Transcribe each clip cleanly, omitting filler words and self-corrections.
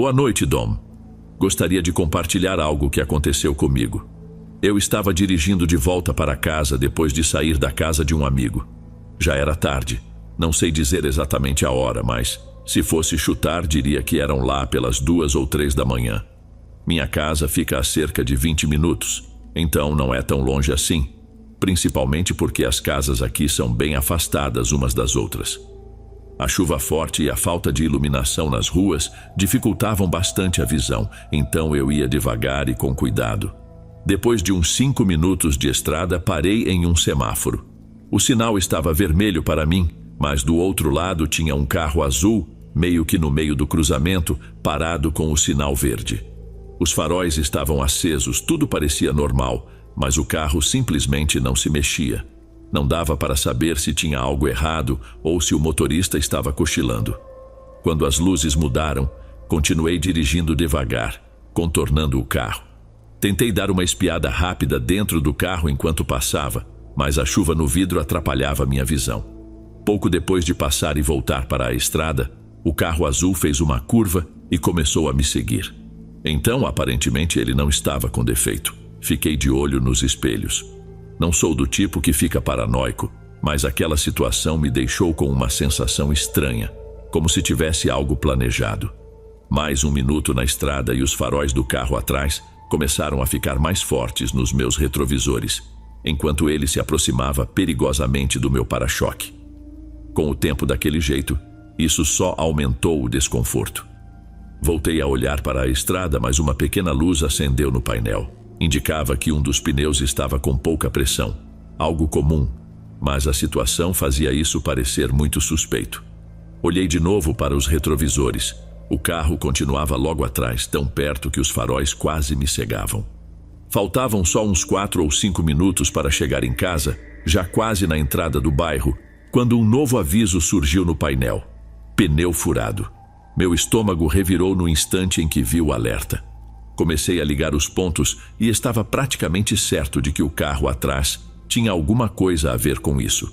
Boa noite, Dom. Gostaria de compartilhar algo que aconteceu comigo. Eu estava dirigindo de volta para casa depois de sair da casa de um amigo. Já era tarde. Não sei dizer exatamente a hora, mas se fosse chutar, diria que eram lá pelas 2 ou 3 da manhã. Minha casa fica a cerca de 20 minutos, então não é tão longe assim, principalmente porque as casas aqui são bem afastadas umas das outras. A chuva forte e a falta de iluminação nas ruas dificultavam bastante a visão, então eu ia devagar e com cuidado. Depois de uns 5 minutos de estrada, parei em um semáforo. O sinal estava vermelho para mim, mas do outro lado tinha um carro azul, meio que no meio do cruzamento, parado com o sinal verde. Os faróis estavam acesos, tudo parecia normal, mas o carro simplesmente não se mexia. Não dava para saber se tinha algo errado ou se o motorista estava cochilando. Quando as luzes mudaram, continuei dirigindo devagar, contornando o carro. Tentei dar uma espiada rápida dentro do carro enquanto passava, mas a chuva no vidro atrapalhava minha visão. Pouco depois de passar e voltar para a estrada, o carro azul fez uma curva e começou a me seguir. Então, aparentemente, ele não estava com defeito. Fiquei de olho nos espelhos. Não sou do tipo que fica paranoico, mas aquela situação me deixou com uma sensação estranha, como se tivesse algo planejado. Mais 1 minuto na estrada e os faróis do carro atrás começaram a ficar mais fortes nos meus retrovisores, enquanto ele se aproximava perigosamente do meu para-choque. Com o tempo daquele jeito, isso só aumentou o desconforto. Voltei a olhar para a estrada, mas uma pequena luz acendeu no painel. Indicava que um dos pneus estava com pouca pressão, algo comum, mas a situação fazia isso parecer muito suspeito. Olhei de novo para os retrovisores. O carro continuava logo atrás, tão perto que os faróis quase me cegavam. Faltavam só uns 4 ou 5 minutos para chegar em casa, já quase na entrada do bairro, quando um novo aviso surgiu no painel: pneu furado. Meu estômago revirou no instante em que vi o alerta. Comecei a ligar os pontos e estava praticamente certo de que o carro atrás tinha alguma coisa a ver com isso.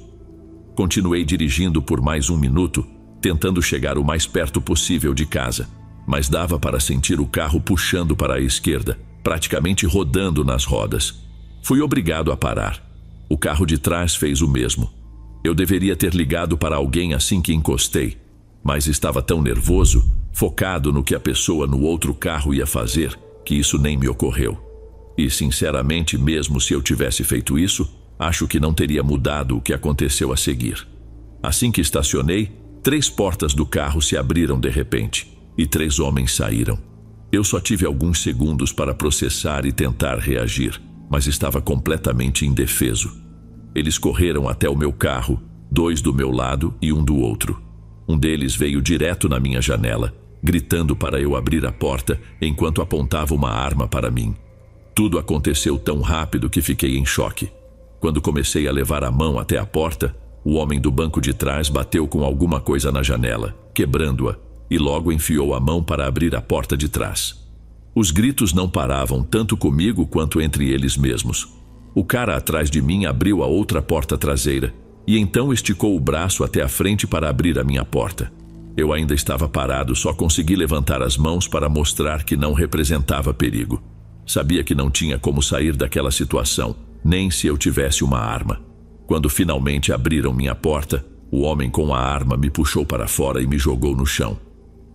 Continuei dirigindo por mais 1 minuto, tentando chegar o mais perto possível de casa, mas dava para sentir o carro puxando para a esquerda, praticamente rodando nas rodas. Fui obrigado a parar. O carro de trás fez o mesmo. Eu deveria ter ligado para alguém assim que encostei, mas estava tão nervoso, focado no que a pessoa no outro carro ia fazer, que isso nem me ocorreu. E, sinceramente, mesmo se eu tivesse feito isso, acho que não teria mudado o que aconteceu a seguir. Assim que estacionei, 3 portas do carro se abriram de repente, e 3 homens saíram. Eu só tive alguns segundos para processar e tentar reagir, mas estava completamente indefeso. Eles correram até o meu carro, 2 do meu lado e 1 do outro. Um deles veio direto na minha janela, gritando para eu abrir a porta enquanto apontava uma arma para mim. Tudo aconteceu tão rápido que fiquei em choque. Quando comecei a levar a mão até a porta, o homem do banco de trás bateu com alguma coisa na janela, quebrando-a, e logo enfiou a mão para abrir a porta de trás. Os gritos não paravam tanto comigo quanto entre eles mesmos. O cara atrás de mim abriu a outra porta traseira e então esticou o braço até a frente para abrir a minha porta. Eu ainda estava parado, só consegui levantar as mãos para mostrar que não representava perigo. Sabia que não tinha como sair daquela situação, nem se eu tivesse uma arma. Quando finalmente abriram minha porta, o homem com a arma me puxou para fora e me jogou no chão.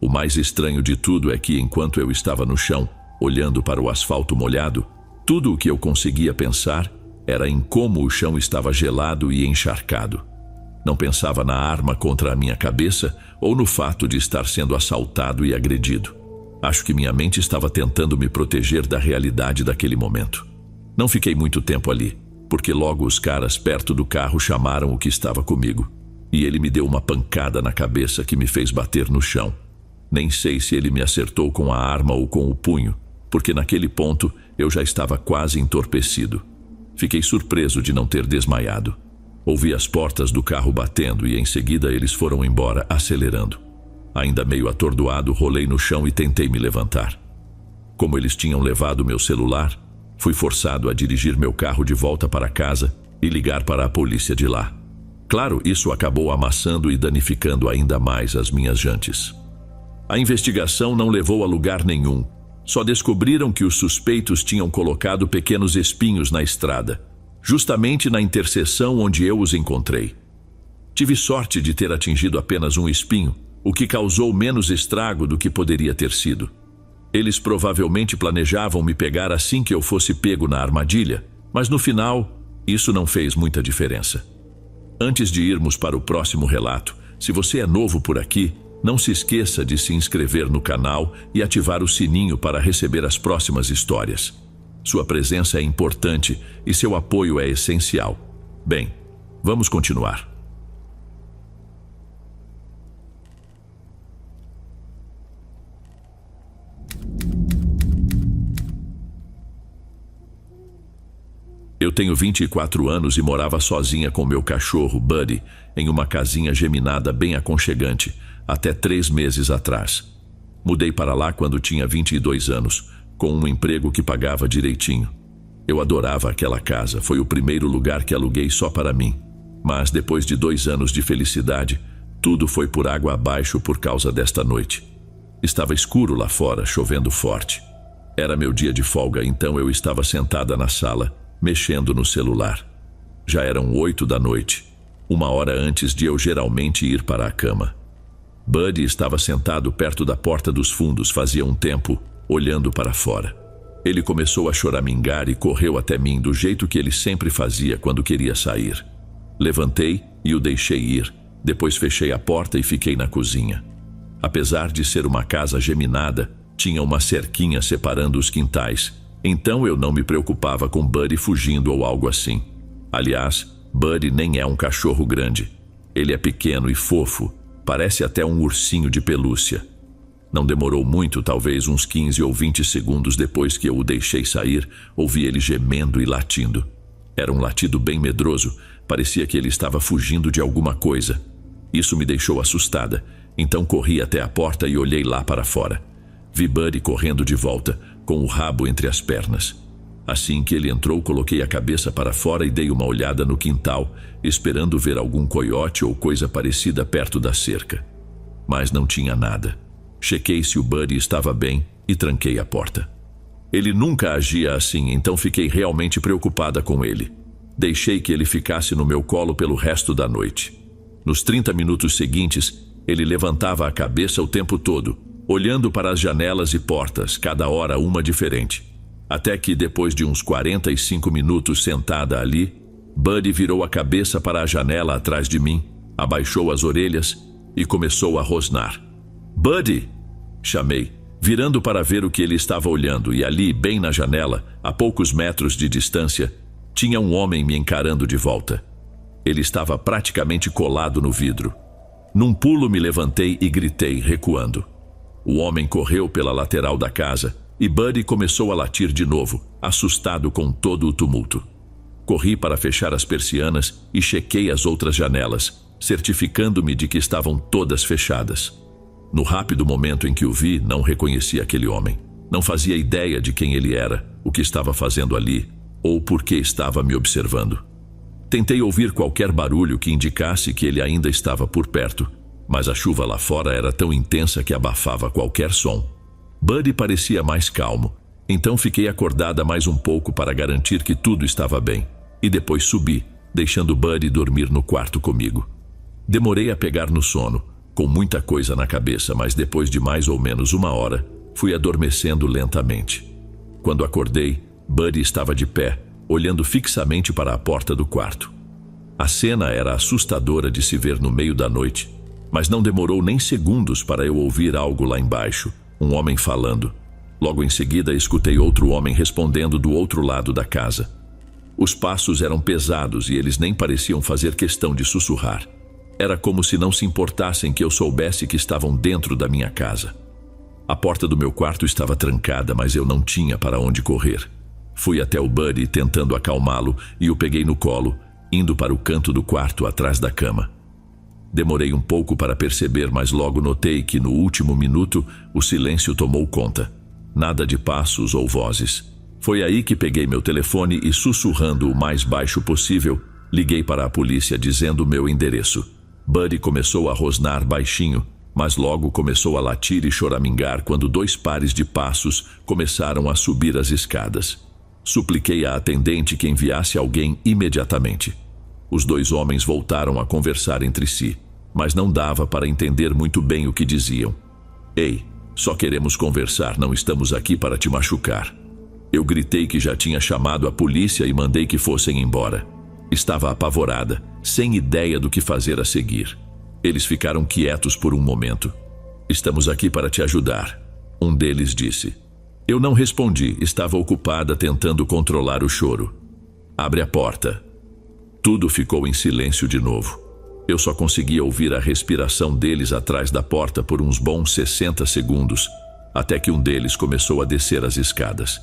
O mais estranho de tudo é que enquanto eu estava no chão, olhando para o asfalto molhado, tudo o que eu conseguia pensar era em como o chão estava gelado e encharcado. Não pensava na arma contra a minha cabeça ou no fato de estar sendo assaltado e agredido. Acho que minha mente estava tentando me proteger da realidade daquele momento. Não fiquei muito tempo ali, porque logo os caras perto do carro chamaram o que estava comigo, e ele me deu uma pancada na cabeça que me fez bater no chão. Nem sei se ele me acertou com a arma ou com o punho, porque naquele ponto eu já estava quase entorpecido. Fiquei surpreso de não ter desmaiado. Ouvi as portas do carro batendo e em seguida eles foram embora, acelerando. Ainda meio atordoado, rolei no chão e tentei me levantar. Como eles tinham levado meu celular, fui forçado a dirigir meu carro de volta para casa e ligar para a polícia de lá. Claro, isso acabou amassando e danificando ainda mais as minhas jantes. A investigação não levou a lugar nenhum. Só descobriram que os suspeitos tinham colocado pequenos espinhos na estrada, justamente na interseção onde eu os encontrei. Tive sorte de ter atingido apenas um espinho, o que causou menos estrago do que poderia ter sido. Eles provavelmente planejavam me pegar assim que eu fosse pego na armadilha, mas no final, isso não fez muita diferença. Antes de irmos para o próximo relato, se você é novo por aqui, não se esqueça de se inscrever no canal e ativar o sininho para receber as próximas histórias. Sua presença é importante e seu apoio é essencial. Bem, vamos continuar. Eu tenho 24 anos e morava sozinha com meu cachorro, Buddy, em uma casinha geminada bem aconchegante, até 3 meses atrás. Mudei para lá quando tinha 22 anos, com um emprego que pagava direitinho. Eu adorava aquela casa, foi o primeiro lugar que aluguei só para mim. Mas depois de 2 anos de felicidade, tudo foi por água abaixo por causa desta noite. Estava escuro lá fora, chovendo forte. Era meu dia de folga, então eu estava sentada na sala, mexendo no celular. Já eram 8 da noite, 1 hora antes de eu geralmente ir para a cama. Buddy estava sentado perto da porta dos fundos fazia um tempo, olhando para fora. Ele começou a choramingar e correu até mim do jeito que ele sempre fazia quando queria sair. Levantei e o deixei ir, depois fechei a porta e fiquei na cozinha. Apesar de ser uma casa geminada, tinha uma cerquinha separando os quintais, então eu não me preocupava com Buddy fugindo ou algo assim. Aliás, Buddy nem é um cachorro grande. Ele é pequeno e fofo, parece até um ursinho de pelúcia. Não demorou muito, talvez uns 15 ou 20 segundos depois que eu o deixei sair, ouvi ele gemendo e latindo. Era um latido bem medroso, parecia que ele estava fugindo de alguma coisa. Isso me deixou assustada, então corri até a porta e olhei lá para fora. Vi Buddy correndo de volta, com o rabo entre as pernas. Assim que ele entrou, coloquei a cabeça para fora e dei uma olhada no quintal, esperando ver algum coiote ou coisa parecida perto da cerca. Mas não tinha nada. Chequei se o Buddy estava bem e tranquei a porta. Ele nunca agia assim, então fiquei realmente preocupada com ele. Deixei que ele ficasse no meu colo pelo resto da noite. Nos 30 minutos seguintes, ele levantava a cabeça o tempo todo, olhando para as janelas e portas, cada hora uma diferente. Até que, depois de uns 45 minutos sentada ali, Buddy virou a cabeça para a janela atrás de mim, abaixou as orelhas e começou a rosnar. "Buddy!" chamei, virando para ver o que ele estava olhando, e ali, bem na janela, a poucos metros de distância, tinha um homem me encarando de volta. Ele estava praticamente colado no vidro. Num pulo me levantei e gritei, recuando. O homem correu pela lateral da casa e Buddy começou a latir de novo, assustado com todo o tumulto. Corri para fechar as persianas e chequei as outras janelas, certificando-me de que estavam todas fechadas. No rápido momento em que o vi, não reconheci aquele homem. Não fazia ideia de quem ele era, o que estava fazendo ali, ou por que estava me observando. Tentei ouvir qualquer barulho que indicasse que ele ainda estava por perto, mas a chuva lá fora era tão intensa que abafava qualquer som. Buddy parecia mais calmo, então fiquei acordada mais um pouco para garantir que tudo estava bem, e depois subi, deixando Buddy dormir no quarto comigo. Demorei a pegar no sono, com muita coisa na cabeça, mas depois de mais ou menos 1 hora, fui adormecendo lentamente. Quando acordei, Buddy estava de pé, olhando fixamente para a porta do quarto. A cena era assustadora de se ver no meio da noite, mas não demorou nem segundos para eu ouvir algo lá embaixo, um homem falando. Logo em seguida, escutei outro homem respondendo do outro lado da casa. Os passos eram pesados e eles nem pareciam fazer questão de sussurrar. Era como se não se importassem que eu soubesse que estavam dentro da minha casa. A porta do meu quarto estava trancada, mas eu não tinha para onde correr. Fui até o Buddy tentando acalmá-lo e o peguei no colo, indo para o canto do quarto atrás da cama. Demorei um pouco para perceber, mas logo notei que no último minuto o silêncio tomou conta. Nada de passos ou vozes. Foi aí que peguei meu telefone e, sussurrando o mais baixo possível, liguei para a polícia dizendo meu endereço. Buddy começou a rosnar baixinho, mas logo começou a latir e choramingar quando 2 pares de passos começaram a subir as escadas. Supliquei à atendente que enviasse alguém imediatamente. Os 2 homens voltaram a conversar entre si, mas não dava para entender muito bem o que diziam. Ei, só queremos conversar, não estamos aqui para te machucar. Eu gritei que já tinha chamado a polícia e mandei que fossem embora. Estava apavorada, sem ideia do que fazer a seguir. Eles ficaram quietos por um momento. Estamos aqui para te ajudar, um deles disse. Eu não respondi, estava ocupada tentando controlar o choro. Abre a porta. Tudo ficou em silêncio de novo. Eu só conseguia ouvir a respiração deles atrás da porta por uns bons 60 segundos, até que um deles começou a descer as escadas.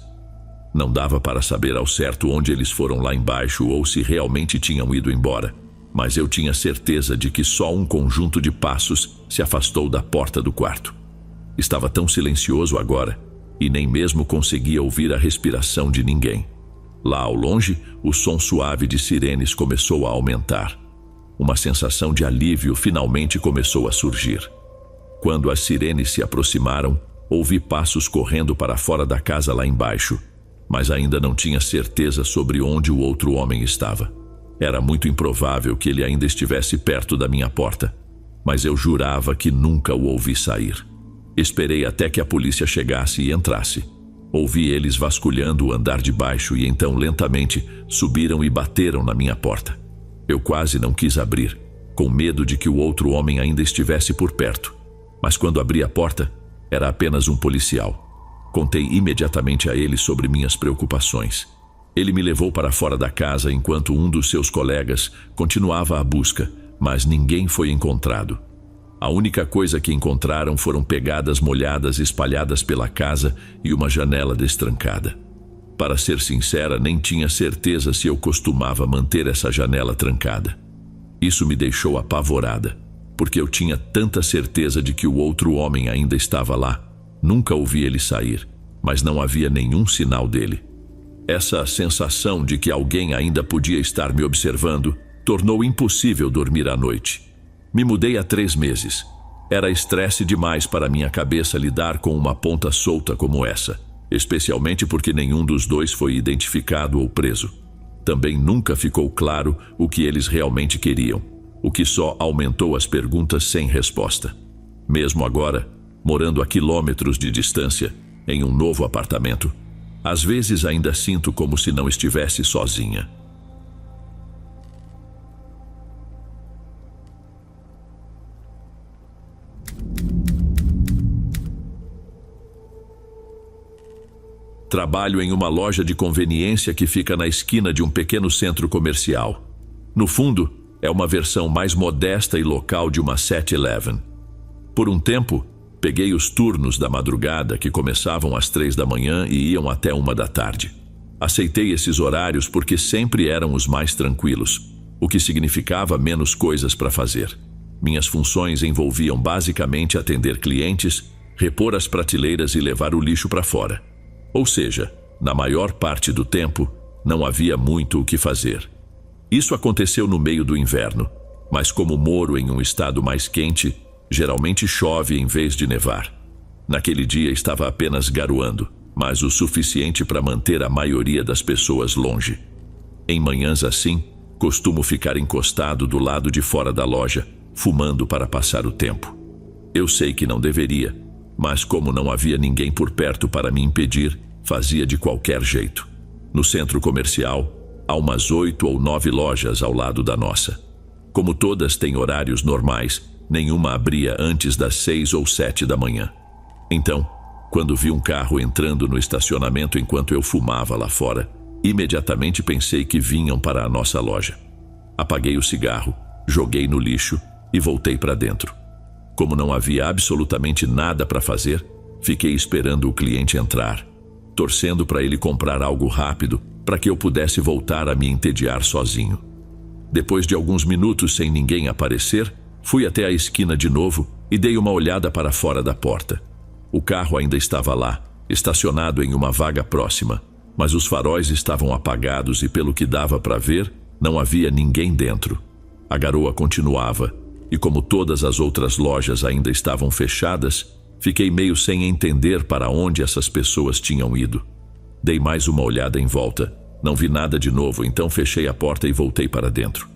Não dava para saber ao certo onde eles foram lá embaixo ou se realmente tinham ido embora, mas eu tinha certeza de que só um conjunto de passos se afastou da porta do quarto. Estava tão silencioso agora, e nem mesmo conseguia ouvir a respiração de ninguém. Lá ao longe, o som suave de sirenes começou a aumentar. Uma sensação de alívio finalmente começou a surgir. Quando as sirenes se aproximaram, ouvi passos correndo para fora da casa lá embaixo, mas ainda não tinha certeza sobre onde o outro homem estava. Era muito improvável que ele ainda estivesse perto da minha porta, mas eu jurava que nunca o ouvi sair. Esperei até que a polícia chegasse e entrasse. Ouvi eles vasculhando o andar de baixo e então lentamente subiram e bateram na minha porta. Eu quase não quis abrir, com medo de que o outro homem ainda estivesse por perto. Mas quando abri a porta, era apenas um policial. Contei imediatamente a ele sobre minhas preocupações. Ele me levou para fora da casa enquanto um dos seus colegas continuava a busca, mas ninguém foi encontrado. A única coisa que encontraram foram pegadas molhadas espalhadas pela casa e uma janela destrancada. Para ser sincera, nem tinha certeza se eu costumava manter essa janela trancada. Isso me deixou apavorada, porque eu tinha tanta certeza de que o outro homem ainda estava lá. Nunca ouvi ele sair, mas não havia nenhum sinal dele. Essa sensação de que alguém ainda podia estar me observando tornou impossível dormir à noite. Me mudei há 3 meses. Era estresse demais para minha cabeça lidar com uma ponta solta como essa, especialmente porque nenhum dos 2 foi identificado ou preso. Também nunca ficou claro o que eles realmente queriam, o que só aumentou as perguntas sem resposta. Mesmo agora, morando a quilômetros de distância, em um novo apartamento, às vezes ainda sinto como se não estivesse sozinha. Trabalho em uma loja de conveniência que fica na esquina de um pequeno centro comercial. No fundo, é uma versão mais modesta e local de uma 7-Eleven. Por um tempo, peguei os turnos da madrugada que começavam às 3 da manhã e iam até 1 da tarde. Aceitei esses horários porque sempre eram os mais tranquilos, o que significava menos coisas para fazer. Minhas funções envolviam basicamente atender clientes, repor as prateleiras e levar o lixo para fora. Ou seja, na maior parte do tempo, não havia muito o que fazer. Isso aconteceu no meio do inverno, mas como moro em um estado mais quente, geralmente chove em vez de nevar. Naquele dia estava apenas garoando, mas o suficiente para manter a maioria das pessoas longe. Em manhãs assim, costumo ficar encostado do lado de fora da loja, fumando para passar o tempo. Eu sei que não deveria, mas como não havia ninguém por perto para me impedir, fazia de qualquer jeito. No centro comercial, há umas 8 ou 9 lojas ao lado da nossa. Como todas têm horários normais, nenhuma abria antes das 6 ou 7 da manhã. Então, quando vi um carro entrando no estacionamento enquanto eu fumava lá fora, imediatamente pensei que vinham para a nossa loja. Apaguei o cigarro, joguei no lixo e voltei para dentro. Como não havia absolutamente nada para fazer, fiquei esperando o cliente entrar, torcendo para ele comprar algo rápido para que eu pudesse voltar a me entediar sozinho. Depois de alguns minutos sem ninguém aparecer, fui até a esquina de novo e dei uma olhada para fora da porta. O carro ainda estava lá, estacionado em uma vaga próxima, mas os faróis estavam apagados e, pelo que dava para ver, não havia ninguém dentro. A garoa continuava, e como todas as outras lojas ainda estavam fechadas, fiquei meio sem entender para onde essas pessoas tinham ido. Dei mais uma olhada em volta, não vi nada de novo, então fechei a porta e voltei para dentro.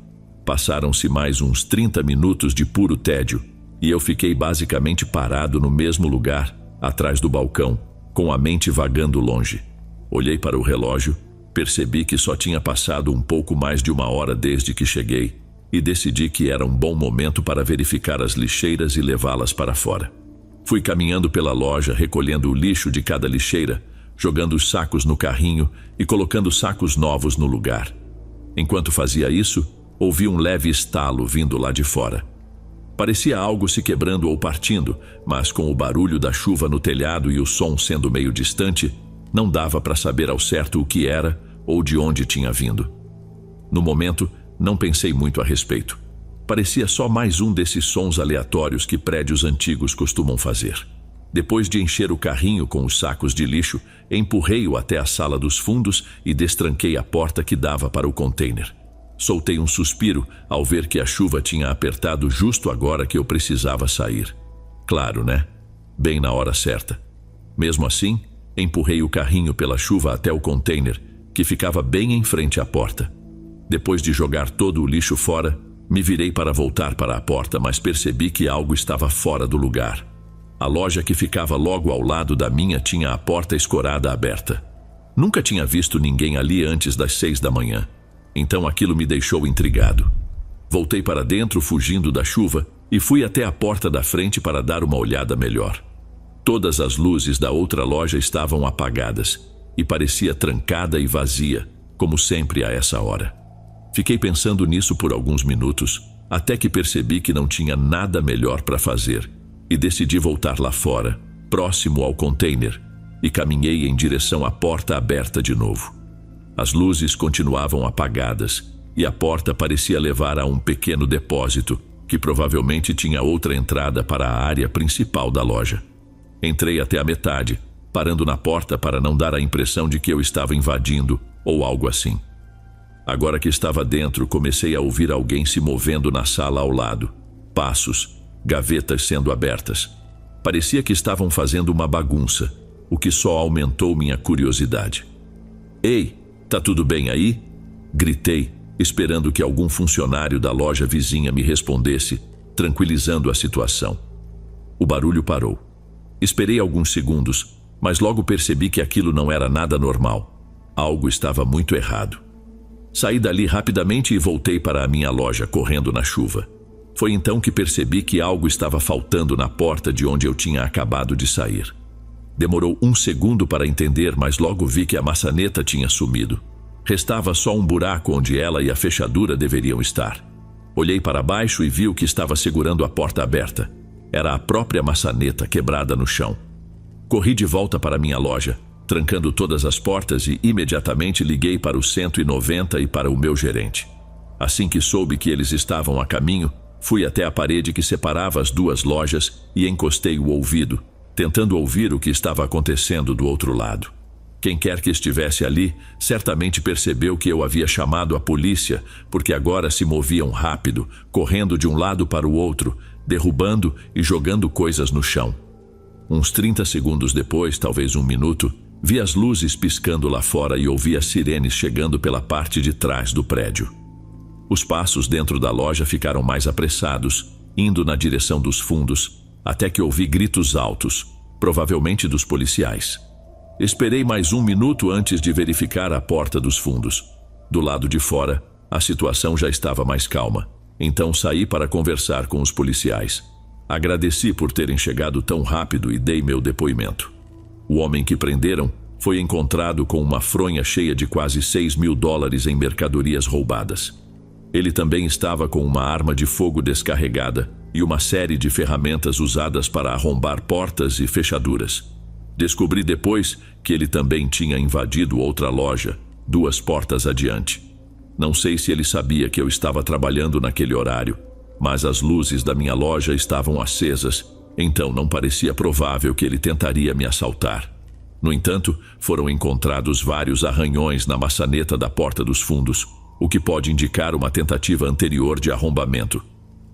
Passaram-se mais uns 30 minutos de puro tédio, e eu fiquei basicamente parado no mesmo lugar, atrás do balcão, com a mente vagando longe. Olhei para o relógio, percebi que só tinha passado um pouco mais de 1 hora desde que cheguei, e decidi que era um bom momento para verificar as lixeiras e levá-las para fora. Fui caminhando pela loja, recolhendo o lixo de cada lixeira, jogando os sacos no carrinho e colocando sacos novos no lugar. Enquanto fazia isso, ouvi um leve estalo vindo lá de fora. Parecia algo se quebrando ou partindo, mas com o barulho da chuva no telhado e o som sendo meio distante, não dava para saber ao certo o que era ou de onde tinha vindo. No momento, não pensei muito a respeito. Parecia só mais um desses sons aleatórios que prédios antigos costumam fazer. Depois de encher o carrinho com os sacos de lixo, empurrei-o até a sala dos fundos e destranquei a porta que dava para o container. Soltei um suspiro ao ver que a chuva tinha apertado justo agora que eu precisava sair. Claro, né? Bem na hora certa. Mesmo assim, empurrei o carrinho pela chuva até o container, que ficava bem em frente à porta. Depois de jogar todo o lixo fora, me virei para voltar para a porta, mas percebi que algo estava fora do lugar. A loja que ficava logo ao lado da minha tinha a porta escorada aberta. Nunca tinha visto ninguém ali antes das 6 da manhã. Então aquilo me deixou intrigado. Voltei para dentro fugindo da chuva e fui até a porta da frente para dar uma olhada melhor. Todas as luzes da outra loja estavam apagadas e parecia trancada e vazia, como sempre a essa hora. Fiquei pensando nisso por alguns minutos, até que percebi que não tinha nada melhor para fazer e decidi voltar lá fora, próximo ao container, e caminhei em direção à porta aberta de novo. As luzes continuavam apagadas e a porta parecia levar a um pequeno depósito que provavelmente tinha outra entrada para a área principal da loja. Entrei até a metade, parando na porta para não dar a impressão de que eu estava invadindo ou algo assim. Agora que estava dentro, comecei a ouvir alguém se movendo na sala ao lado. Passos, gavetas sendo abertas. Parecia que estavam fazendo uma bagunça, o que só aumentou minha curiosidade. "Ei, tá tudo bem aí?" Gritei, esperando que algum funcionário da loja vizinha me respondesse, tranquilizando a situação. O barulho parou. Esperei alguns segundos, mas logo percebi que aquilo não era nada normal. Algo estava muito errado. Saí dali rapidamente e voltei para a minha loja, correndo na chuva. Foi então que percebi que algo estava faltando na porta de onde eu tinha acabado de sair. Demorou um segundo para entender, mas logo vi que a maçaneta tinha sumido. Restava só um buraco onde ela e a fechadura deveriam estar. Olhei para baixo e vi o que estava segurando a porta aberta. Era a própria maçaneta quebrada no chão. Corri de volta para minha loja, trancando todas as portas, e imediatamente liguei para o 190 e para o meu gerente. Assim que soube que eles estavam a caminho, fui até a parede que separava as duas lojas e encostei o ouvido, tentando ouvir o que estava acontecendo do outro lado. Quem quer que estivesse ali, certamente percebeu que eu havia chamado a polícia, porque agora se moviam rápido, correndo de um lado para o outro, derrubando e jogando coisas no chão. Uns 30 segundos depois, talvez 1 minuto, vi as luzes piscando lá fora e ouvi as sirenes chegando pela parte de trás do prédio. Os passos dentro da loja ficaram mais apressados, indo na direção dos fundos, até que ouvi gritos altos, provavelmente dos policiais. Esperei mais 1 minuto antes de verificar a porta dos fundos. Do lado de fora, a situação já estava mais calma, então saí para conversar com os policiais. Agradeci por terem chegado tão rápido e dei meu depoimento. O homem que prenderam foi encontrado com uma fronha cheia de quase $6.000 em mercadorias roubadas. Ele também estava com uma arma de fogo descarregada e uma série de ferramentas usadas para arrombar portas e fechaduras. Descobri depois que ele também tinha invadido outra loja, 2 portas adiante. Não sei se ele sabia que eu estava trabalhando naquele horário, mas as luzes da minha loja estavam acesas, então não parecia provável que ele tentaria me assaltar. No entanto, foram encontrados vários arranhões na maçaneta da porta dos fundos, o que pode indicar uma tentativa anterior de arrombamento.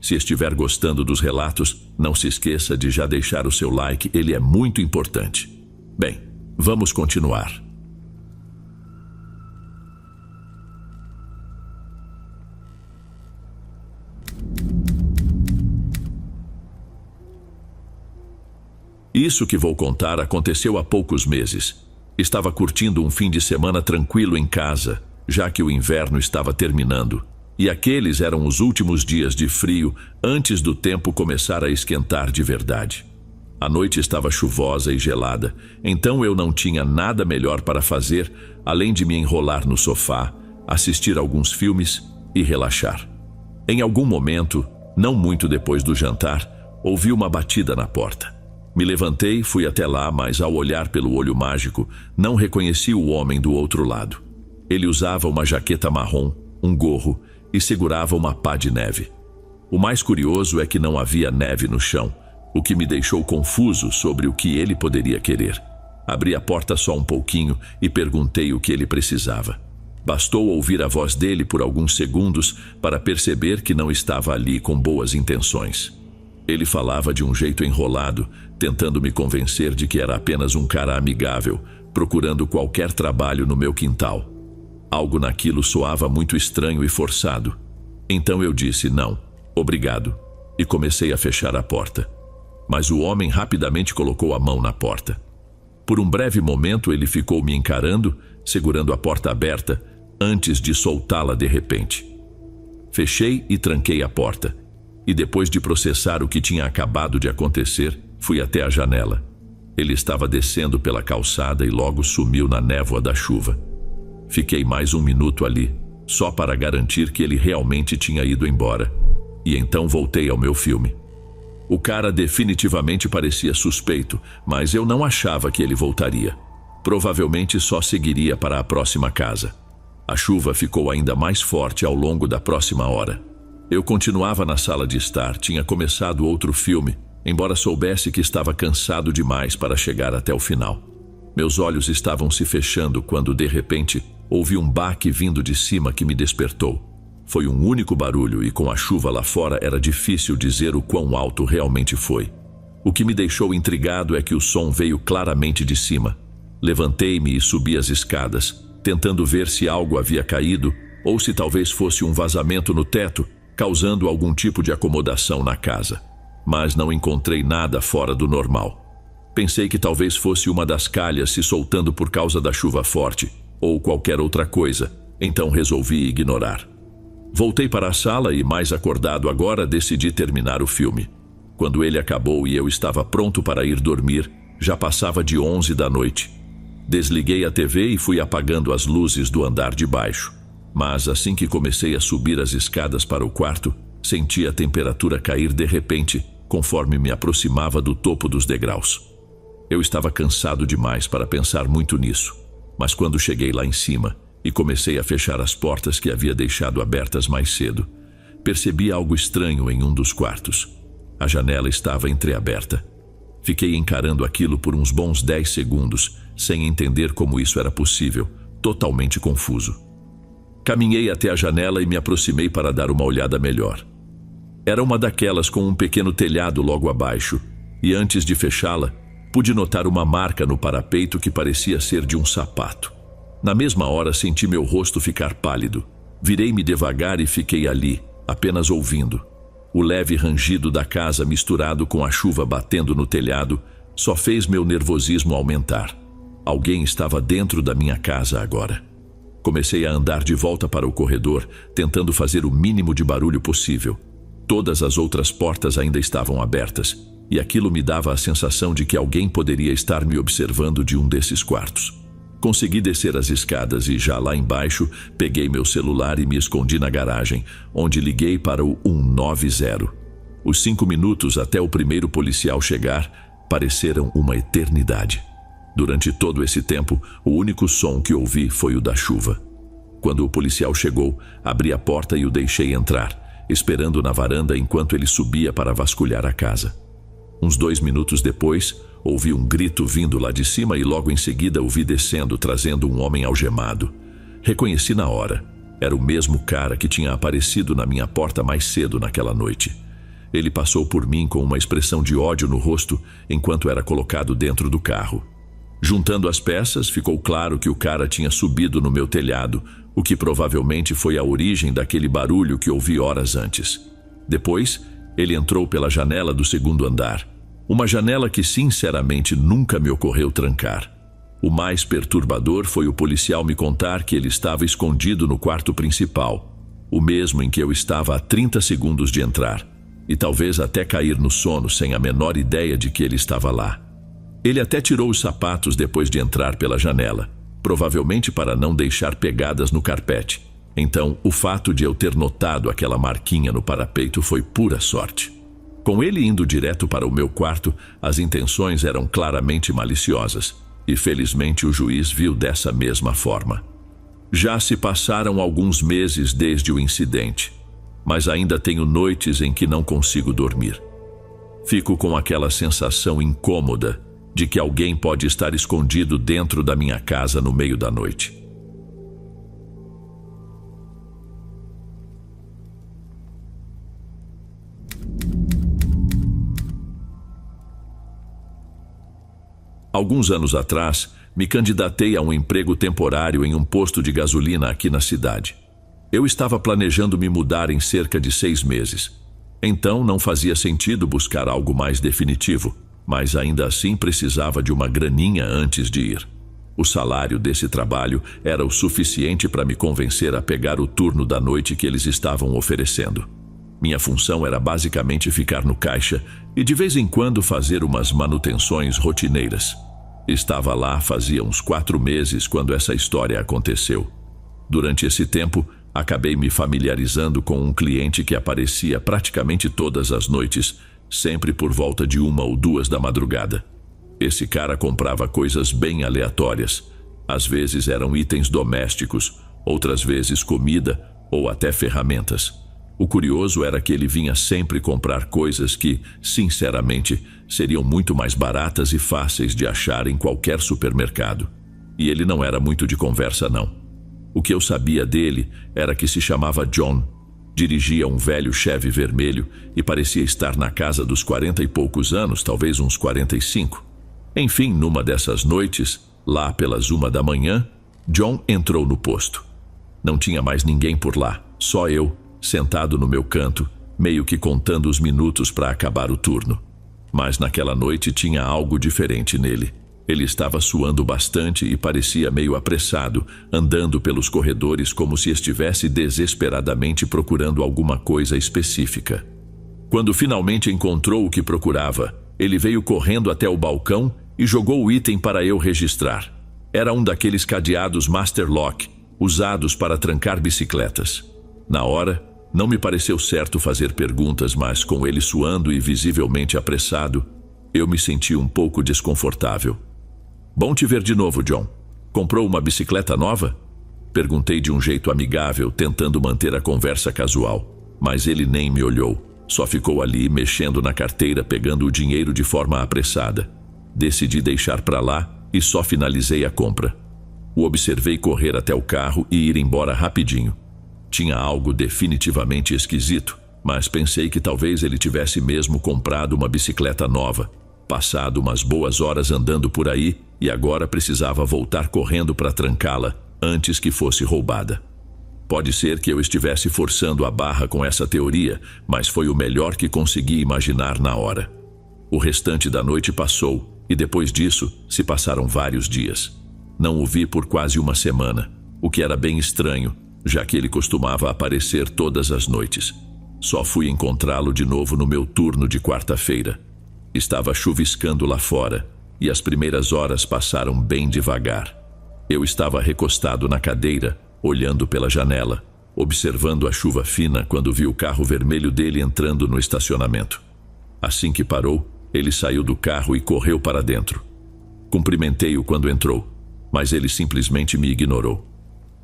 Se estiver gostando dos relatos, não se esqueça de já deixar o seu like, ele é muito importante. Bem, vamos continuar. Isso que vou contar aconteceu há poucos meses. Estava curtindo um fim de semana tranquilo em casa, já que o inverno estava terminando. E aqueles eram os últimos dias de frio antes do tempo começar a esquentar de verdade. A noite estava chuvosa e gelada, então eu não tinha nada melhor para fazer além de me enrolar no sofá, assistir alguns filmes e relaxar. Em algum momento, não muito depois do jantar, ouvi uma batida na porta. Me levantei, fui até lá, mas ao olhar pelo olho mágico, não reconheci o homem do outro lado. Ele usava uma jaqueta marrom, um gorro e segurava uma pá de neve. O mais curioso é que não havia neve no chão, o que me deixou confuso sobre o que ele poderia querer. Abri a porta só um pouquinho e perguntei o que ele precisava. Bastou ouvir a voz dele por alguns segundos para perceber que não estava ali com boas intenções. Ele falava de um jeito enrolado, tentando me convencer de que era apenas um cara amigável, procurando qualquer trabalho no meu quintal. Algo naquilo soava muito estranho e forçado. Então eu disse não, obrigado, e comecei a fechar a porta. Mas o homem rapidamente colocou a mão na porta. Por um breve momento ele ficou me encarando, segurando a porta aberta, antes de soltá-la de repente. Fechei e tranquei a porta. E depois de processar o que tinha acabado de acontecer, fui até a janela. Ele estava descendo pela calçada e logo sumiu na névoa da chuva. Fiquei mais um minuto ali, só para garantir que ele realmente tinha ido embora. E então voltei ao meu filme. O cara definitivamente parecia suspeito, mas eu não achava que ele voltaria. Provavelmente só seguiria para a próxima casa. A chuva ficou ainda mais forte ao longo da próxima hora. Eu continuava na sala de estar, tinha começado outro filme, embora soubesse que estava cansado demais para chegar até o final. Meus olhos estavam se fechando quando, de repente, ouvi um baque vindo de cima que me despertou. Foi um único barulho e com a chuva lá fora era difícil dizer o quão alto realmente foi. O que me deixou intrigado é que o som veio claramente de cima. Levantei-me e subi as escadas, tentando ver se algo havia caído ou se talvez fosse um vazamento no teto, causando algum tipo de acomodação na casa. Mas não encontrei nada fora do normal. Pensei que talvez fosse uma das calhas se soltando por causa da chuva forte, ou qualquer outra coisa, então resolvi ignorar. Voltei para a sala e, mais acordado agora, decidi terminar o filme. Quando ele acabou e eu estava pronto para ir dormir, já passava de 11 da noite. Desliguei a TV e fui apagando as luzes do andar de baixo. Mas assim que comecei a subir as escadas para o quarto, senti a temperatura cair de repente, conforme me aproximava do topo dos degraus. Eu estava cansado demais para pensar muito nisso, mas quando cheguei lá em cima e comecei a fechar as portas que havia deixado abertas mais cedo, percebi algo estranho em um dos quartos. A janela estava entreaberta. Fiquei encarando aquilo por uns bons 10 segundos, sem entender como isso era possível, totalmente confuso. Caminhei até a janela e me aproximei para dar uma olhada melhor. Era uma daquelas com um pequeno telhado logo abaixo, e antes de fechá-la, pude notar uma marca no parapeito que parecia ser de um sapato. Na mesma hora senti meu rosto ficar pálido. Virei-me devagar e fiquei ali, apenas ouvindo. O leve rangido da casa misturado com a chuva batendo no telhado só fez meu nervosismo aumentar. Alguém estava dentro da minha casa agora. Comecei a andar de volta para o corredor, tentando fazer o mínimo de barulho possível. Todas as outras portas ainda estavam abertas, e aquilo me dava a sensação de que alguém poderia estar me observando de um desses quartos. Consegui descer as escadas e já lá embaixo, peguei meu celular e me escondi na garagem, onde liguei para o 190. Os 5 minutos até o primeiro policial chegar pareceram uma eternidade. Durante todo esse tempo, o único som que ouvi foi o da chuva. Quando o policial chegou, abri a porta e o deixei entrar, esperando na varanda enquanto ele subia para vasculhar a casa. Uns 2 minutos depois, ouvi um grito vindo lá de cima e logo em seguida o vi descendo, trazendo um homem algemado. Reconheci na hora. Era o mesmo cara que tinha aparecido na minha porta mais cedo naquela noite. ele passou por mim com uma expressão de ódio no rosto enquanto era colocado dentro do carro. Juntando as peças, ficou claro que o cara tinha subido no meu telhado, o que provavelmente foi a origem daquele barulho que ouvi horas antes. Depois, ele entrou pela janela do segundo andar. Uma janela que sinceramente nunca me ocorreu trancar. O mais perturbador foi o policial me contar que ele estava escondido no quarto principal, o mesmo em que eu estava há 30 segundos de entrar, e talvez até cair no sono sem a menor ideia de que ele estava lá. Ele até tirou os sapatos depois de entrar pela janela, provavelmente para não deixar pegadas no carpete. Então, o fato de eu ter notado aquela marquinha no parapeito foi pura sorte. Com ele indo direto para o meu quarto, as intenções eram claramente maliciosas, e felizmente o juiz viu dessa mesma forma. Já se passaram alguns meses desde o incidente, mas ainda tenho noites em que não consigo dormir. Fico com aquela sensação incômoda de que alguém pode estar escondido dentro da minha casa no meio da noite. Alguns anos atrás, me candidatei a um emprego temporário em um posto de gasolina aqui na cidade. Eu estava planejando me mudar em cerca de 6 meses. Então não fazia sentido buscar algo mais definitivo, mas ainda assim precisava de uma graninha antes de ir. O salário desse trabalho era o suficiente para me convencer a pegar o turno da noite que eles estavam oferecendo. Minha função era basicamente ficar no caixa e de vez em quando fazer umas manutenções rotineiras. Estava lá fazia uns 4 meses quando essa história aconteceu. Durante esse tempo, acabei me familiarizando com um cliente que aparecia praticamente todas as noites, sempre por volta de 1 ou 2 da madrugada. Esse cara comprava coisas bem aleatórias. Às vezes eram itens domésticos, outras vezes comida ou até ferramentas. O curioso era que ele vinha sempre comprar coisas que, sinceramente, seriam muito mais baratas e fáceis de achar em qualquer supermercado. E ele não era muito de conversa, não. O que eu sabia dele era que se chamava John, dirigia um velho Chevy vermelho e parecia estar na casa dos 40 e poucos anos, talvez uns 45. Enfim, numa dessas noites, lá pelas 1 da manhã, John entrou no posto. Não tinha mais ninguém por lá, só eu, sentado no meu canto, meio que contando os minutos para acabar o turno. Mas naquela noite tinha algo diferente nele. Ele estava suando bastante e parecia meio apressado, andando pelos corredores como se estivesse desesperadamente procurando alguma coisa específica. Quando finalmente encontrou o que procurava, ele veio correndo até o balcão e jogou o item para eu registrar. Era um daqueles cadeados Master Lock, usados para trancar bicicletas. Na hora, não me pareceu certo fazer perguntas, mas com ele suando e visivelmente apressado, eu me senti um pouco desconfortável. Bom te ver de novo, John. Comprou uma bicicleta nova? Perguntei de um jeito amigável, tentando manter a conversa casual, mas ele nem me olhou. Só ficou ali, mexendo na carteira, pegando o dinheiro de forma apressada. Decidi deixar para lá e só finalizei a compra. O observei correr até o carro e ir embora rapidinho. Tinha algo definitivamente esquisito, mas pensei que talvez ele tivesse mesmo comprado uma bicicleta nova, passado umas boas horas andando por aí e agora precisava voltar correndo para trancá-la antes que fosse roubada. Pode ser que eu estivesse forçando a barra com essa teoria, mas foi o melhor que consegui imaginar na hora. O restante da noite passou e depois disso se passaram vários dias. Não o vi por quase 1 semana, o que era bem estranho, já que ele costumava aparecer todas as noites. Só fui encontrá-lo de novo no meu turno de quarta-feira. Estava chuviscando lá fora e as primeiras horas passaram bem devagar. Eu estava recostado na cadeira, olhando pela janela, observando a chuva fina quando vi o carro vermelho dele entrando no estacionamento. Assim que parou, ele saiu do carro e correu para dentro. Cumprimentei-o quando entrou, mas ele simplesmente me ignorou.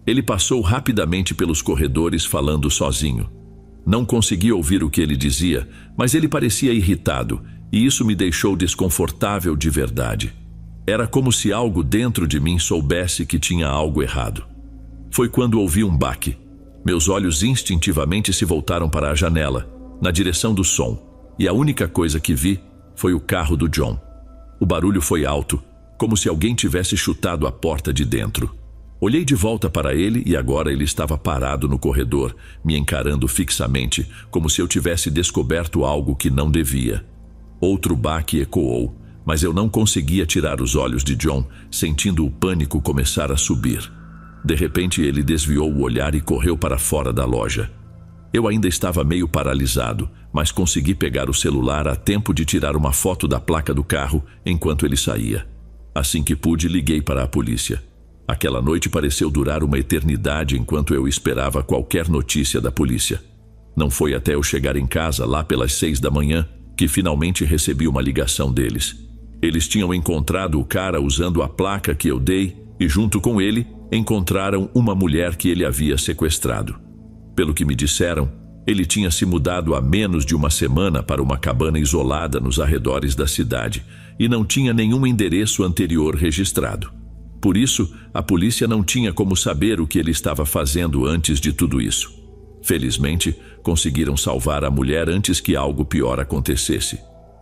Ele passou rapidamente pelos corredores falando sozinho. Não consegui ouvir o que ele dizia, mas ele parecia irritado, e isso me deixou desconfortável de verdade. Era como se algo dentro de mim soubesse que tinha algo errado. Foi quando ouvi um baque. Meus olhos instintivamente se voltaram para a janela, na direção do som, e a única coisa que vi foi o carro do John. O barulho foi alto, como se alguém tivesse chutado a porta de dentro. Olhei de volta para ele e agora ele estava parado no corredor, me encarando fixamente, como se eu tivesse descoberto algo que não devia. Outro baque ecoou, mas eu não conseguia tirar os olhos de John, sentindo o pânico começar a subir. De repente ele desviou o olhar e correu para fora da loja. Eu ainda estava meio paralisado, mas consegui pegar o celular a tempo de tirar uma foto da placa do carro enquanto ele saía. Assim que pude, liguei para a polícia. Aquela noite pareceu durar uma eternidade enquanto eu esperava qualquer notícia da polícia. Não foi até eu chegar em casa, lá pelas 6 da manhã, que finalmente recebi uma ligação deles. Eles tinham encontrado o cara usando a placa que eu dei e, junto com ele, encontraram uma mulher que ele havia sequestrado. Pelo que me disseram, ele tinha se mudado há menos de uma semana para uma cabana isolada nos arredores da cidade e não tinha nenhum endereço anterior registrado. Por isso, a polícia não tinha como saber o que ele estava fazendo antes de tudo isso. Felizmente, conseguiram salvar a mulher antes que algo pior acontecesse.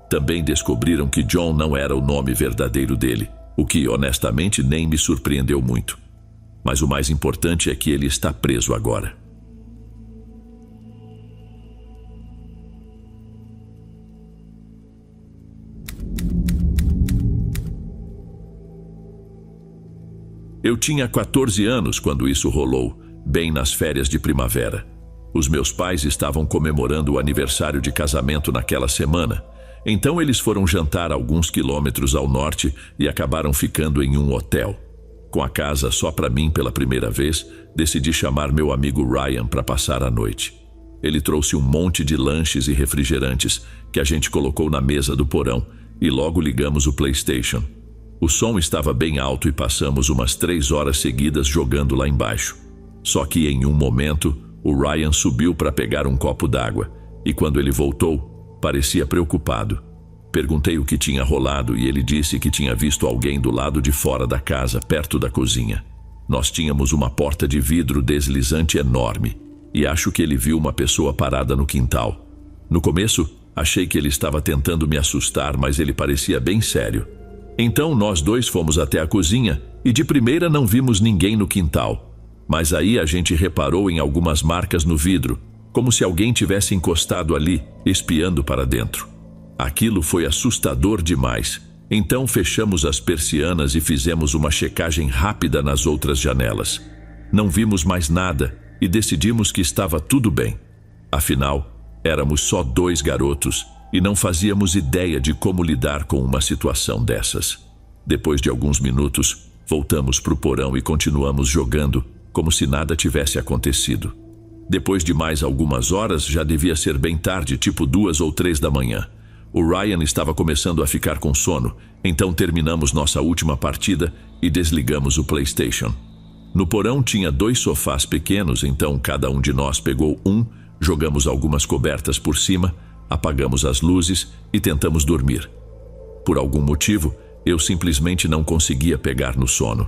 Também descobriram que John não era o nome verdadeiro dele, o que honestamente nem me surpreendeu muito. Mas o mais importante é que ele está preso agora. Eu tinha 14 anos quando isso rolou, bem nas férias de primavera. Os meus pais estavam comemorando o aniversário de casamento naquela semana, então eles foram jantar alguns quilômetros ao norte e acabaram ficando em um hotel. Com a casa só para mim pela primeira vez, decidi chamar meu amigo Ryan para passar a noite. Ele trouxe um monte de lanches e refrigerantes que a gente colocou na mesa do porão e logo ligamos o PlayStation. O som estava bem alto e passamos umas 3 horas seguidas jogando lá embaixo. Só que em um momento, o Ryan subiu para pegar um copo d'água e quando ele voltou, parecia preocupado. Perguntei o que tinha rolado e ele disse que tinha visto alguém do lado de fora da casa, perto da cozinha. Nós tínhamos uma porta de vidro deslizante enorme e acho que ele viu uma pessoa parada no quintal. No começo, achei que ele estava tentando me assustar, mas ele parecia bem sério. Então nós dois fomos até a cozinha e de primeira não vimos ninguém no quintal. Mas aí a gente reparou em algumas marcas no vidro, como se alguém tivesse encostado ali, espiando para dentro. Aquilo foi assustador demais. Então fechamos as persianas e fizemos uma checagem rápida nas outras janelas. Não vimos mais nada e decidimos que estava tudo bem. Afinal, éramos só 2 garotos e não fazíamos ideia de como lidar com uma situação dessas. Depois de alguns minutos, voltamos para o porão e continuamos jogando, como se nada tivesse acontecido. Depois de mais algumas horas, já devia ser bem tarde, tipo 2 ou 3 da manhã. O Ryan estava começando a ficar com sono, então terminamos nossa última partida e desligamos o PlayStation. No porão tinha 2 sofás pequenos, então cada um de nós pegou um, jogamos algumas cobertas por cima, apagamos as luzes e tentamos dormir. Por algum motivo, eu simplesmente não conseguia pegar no sono.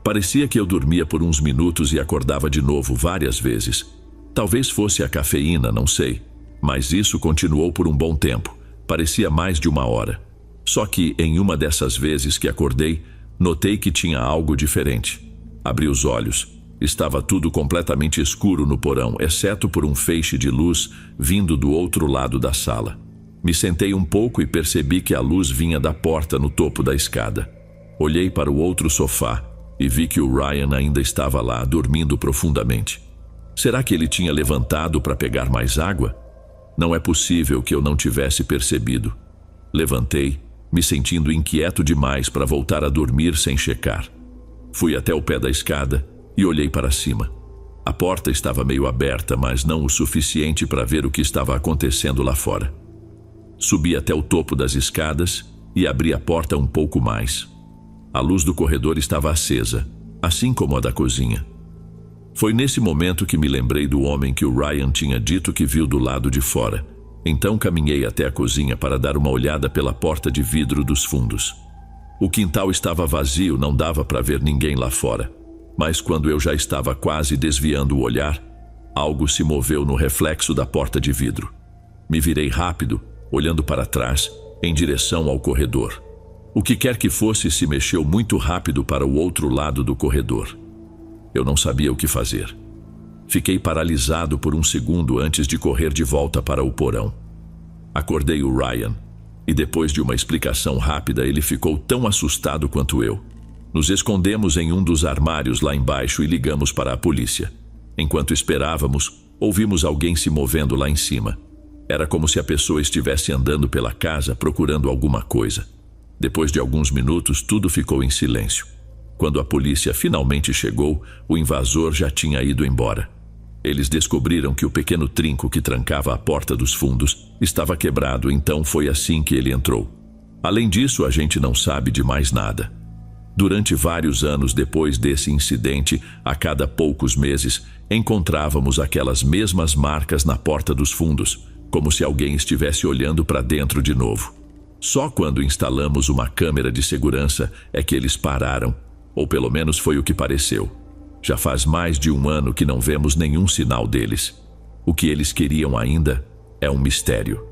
Parecia que eu dormia por uns minutos e acordava de novo várias vezes. Talvez fosse a cafeína, não sei, mas isso continuou por um bom tempo. Parecia mais de 1 hora. Só que, em uma dessas vezes que acordei, notei que tinha algo diferente. Abri os olhos. Estava tudo completamente escuro no porão, exceto por um feixe de luz vindo do outro lado da sala. Me sentei um pouco e percebi que a luz vinha da porta no topo da escada. Olhei para o outro sofá e vi que o Ryan ainda estava lá, dormindo profundamente. Será que ele tinha levantado para pegar mais água? Não é possível que eu não tivesse percebido. Levantei, me sentindo inquieto demais para voltar a dormir sem checar. Fui até o pé da escada e olhei para cima. A porta estava meio aberta, mas não o suficiente para ver o que estava acontecendo lá fora. Subi até o topo das escadas e abri a porta um pouco mais. A luz do corredor estava acesa, assim como a da cozinha. Foi nesse momento que me lembrei do homem que o Ryan tinha dito que viu do lado de fora. Então caminhei até a cozinha para dar uma olhada pela porta de vidro dos fundos. O quintal estava vazio, não dava para ver ninguém lá fora. Mas quando eu já estava quase desviando o olhar, algo se moveu no reflexo da porta de vidro. Me virei rápido olhando para trás, em direção ao corredor. O que quer que fosse se mexeu muito rápido para o outro lado do corredor. Eu não sabia o que fazer. Fiquei paralisado por um segundo antes de correr de volta para o porão. Acordei o Ryan, e depois de uma explicação rápida, ele ficou tão assustado quanto eu. Nos escondemos em um dos armários lá embaixo e ligamos para a polícia. Enquanto esperávamos, ouvimos alguém se movendo lá em cima. Era como se a pessoa estivesse andando pela casa procurando alguma coisa. Depois de alguns minutos, tudo ficou em silêncio. Quando a polícia finalmente chegou, o invasor já tinha ido embora. Eles descobriram que o pequeno trinco que trancava a porta dos fundos estava quebrado, então foi assim que ele entrou. Além disso, a gente não sabe de mais nada. Durante vários anos depois desse incidente, a cada poucos meses, encontrávamos aquelas mesmas marcas na porta dos fundos, como se alguém estivesse olhando para dentro de novo. Só quando instalamos uma câmera de segurança é que eles pararam, ou pelo menos foi o que pareceu. Já faz mais de 1 ano que não vemos nenhum sinal deles. O que eles queriam ainda é um mistério.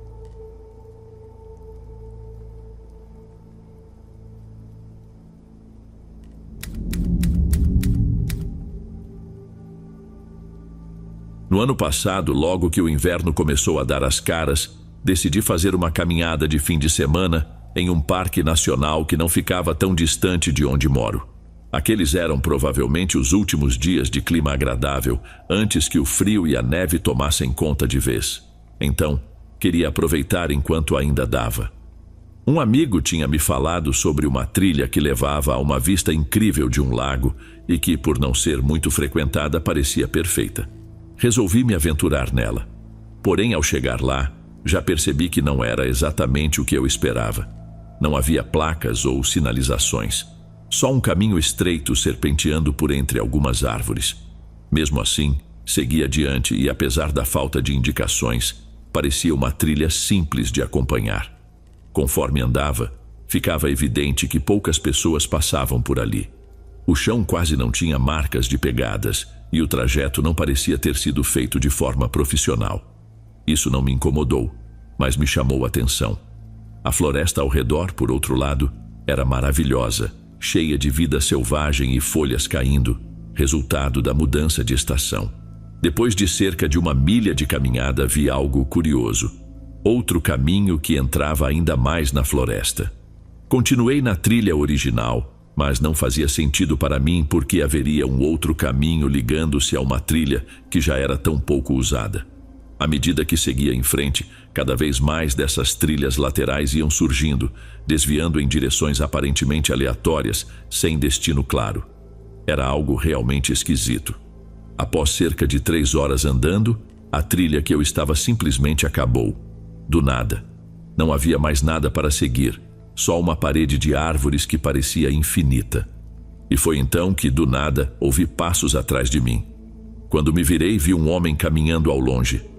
No ano passado, logo que o inverno começou a dar as caras, decidi fazer uma caminhada de fim de semana em um parque nacional que não ficava tão distante de onde moro. Aqueles eram provavelmente os últimos dias de clima agradável, antes que o frio e a neve tomassem conta de vez. Então, queria aproveitar enquanto ainda dava. Um amigo tinha me falado sobre uma trilha que levava a uma vista incrível de um lago e que, por não ser muito frequentada, parecia perfeita. Resolvi me aventurar nela. Porém, ao chegar lá, já percebi que não era exatamente o que eu esperava. Não havia placas ou sinalizações. Só um caminho estreito serpenteando por entre algumas árvores. Mesmo assim, segui adiante e, apesar da falta de indicações, parecia uma trilha simples de acompanhar. Conforme andava, ficava evidente que poucas pessoas passavam por ali. O chão quase não tinha marcas de pegadas e o trajeto não parecia ter sido feito de forma profissional. Isso não me incomodou, mas me chamou a atenção. A floresta ao redor, por outro lado, era maravilhosa, cheia de vida selvagem e folhas caindo, resultado da mudança de estação. Depois de cerca de 1 milha de caminhada, vi algo curioso. Outro caminho que entrava ainda mais na floresta. Continuei na trilha original, mas não fazia sentido para mim porque haveria um outro caminho ligando-se a uma trilha que já era tão pouco usada. À medida que seguia em frente, cada vez mais dessas trilhas laterais iam surgindo, desviando em direções aparentemente aleatórias, sem destino claro. Era algo realmente esquisito. Após cerca de 3 horas andando, a trilha que eu estava simplesmente acabou. Do nada. Não havia mais nada para seguir, só uma parede de árvores que parecia infinita. E foi então que, do nada, ouvi passos atrás de mim. Quando me virei, vi um homem caminhando ao longe.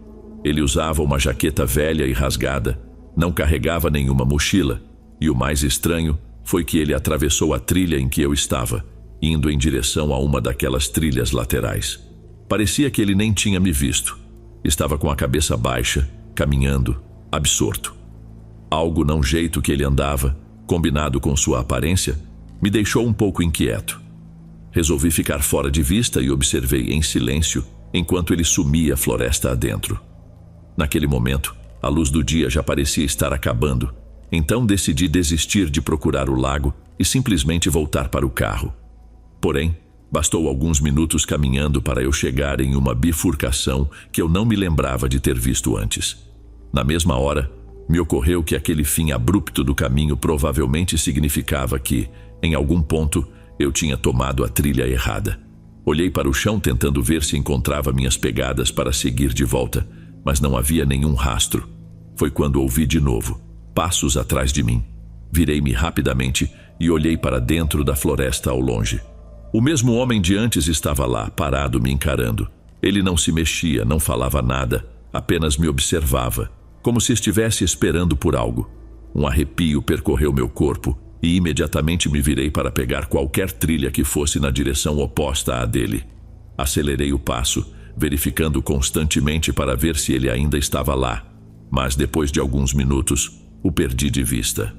Ele usava uma jaqueta velha e rasgada, não carregava nenhuma mochila, e o mais estranho foi que ele atravessou a trilha em que eu estava, indo em direção a uma daquelas trilhas laterais. Parecia que ele nem tinha me visto. Estava com a cabeça baixa, caminhando, absorto. Algo no jeito que ele andava, combinado com sua aparência, me deixou um pouco inquieto. Resolvi ficar fora de vista e observei em silêncio enquanto ele sumia floresta adentro. Naquele momento, a luz do dia já parecia estar acabando, então decidi desistir de procurar o lago e simplesmente voltar para o carro. Porém, bastou alguns minutos caminhando para eu chegar em uma bifurcação que eu não me lembrava de ter visto antes. Na mesma hora, me ocorreu que aquele fim abrupto do caminho provavelmente significava que, em algum ponto, eu tinha tomado a trilha errada. Olhei para o chão tentando ver se encontrava minhas pegadas para seguir de volta, mas não havia nenhum rastro. Foi quando ouvi de novo, passos atrás de mim. Virei-me rapidamente e olhei para dentro da floresta ao longe. O mesmo homem de antes estava lá, parado me encarando. Ele não se mexia, não falava nada, apenas me observava, como se estivesse esperando por algo. Um arrepio percorreu meu corpo e imediatamente me virei para pegar qualquer trilha que fosse na direção oposta à dele. Acelerei o passo, verificando constantemente para ver se ele ainda estava lá. mas depois de alguns minutos, o perdi de vista.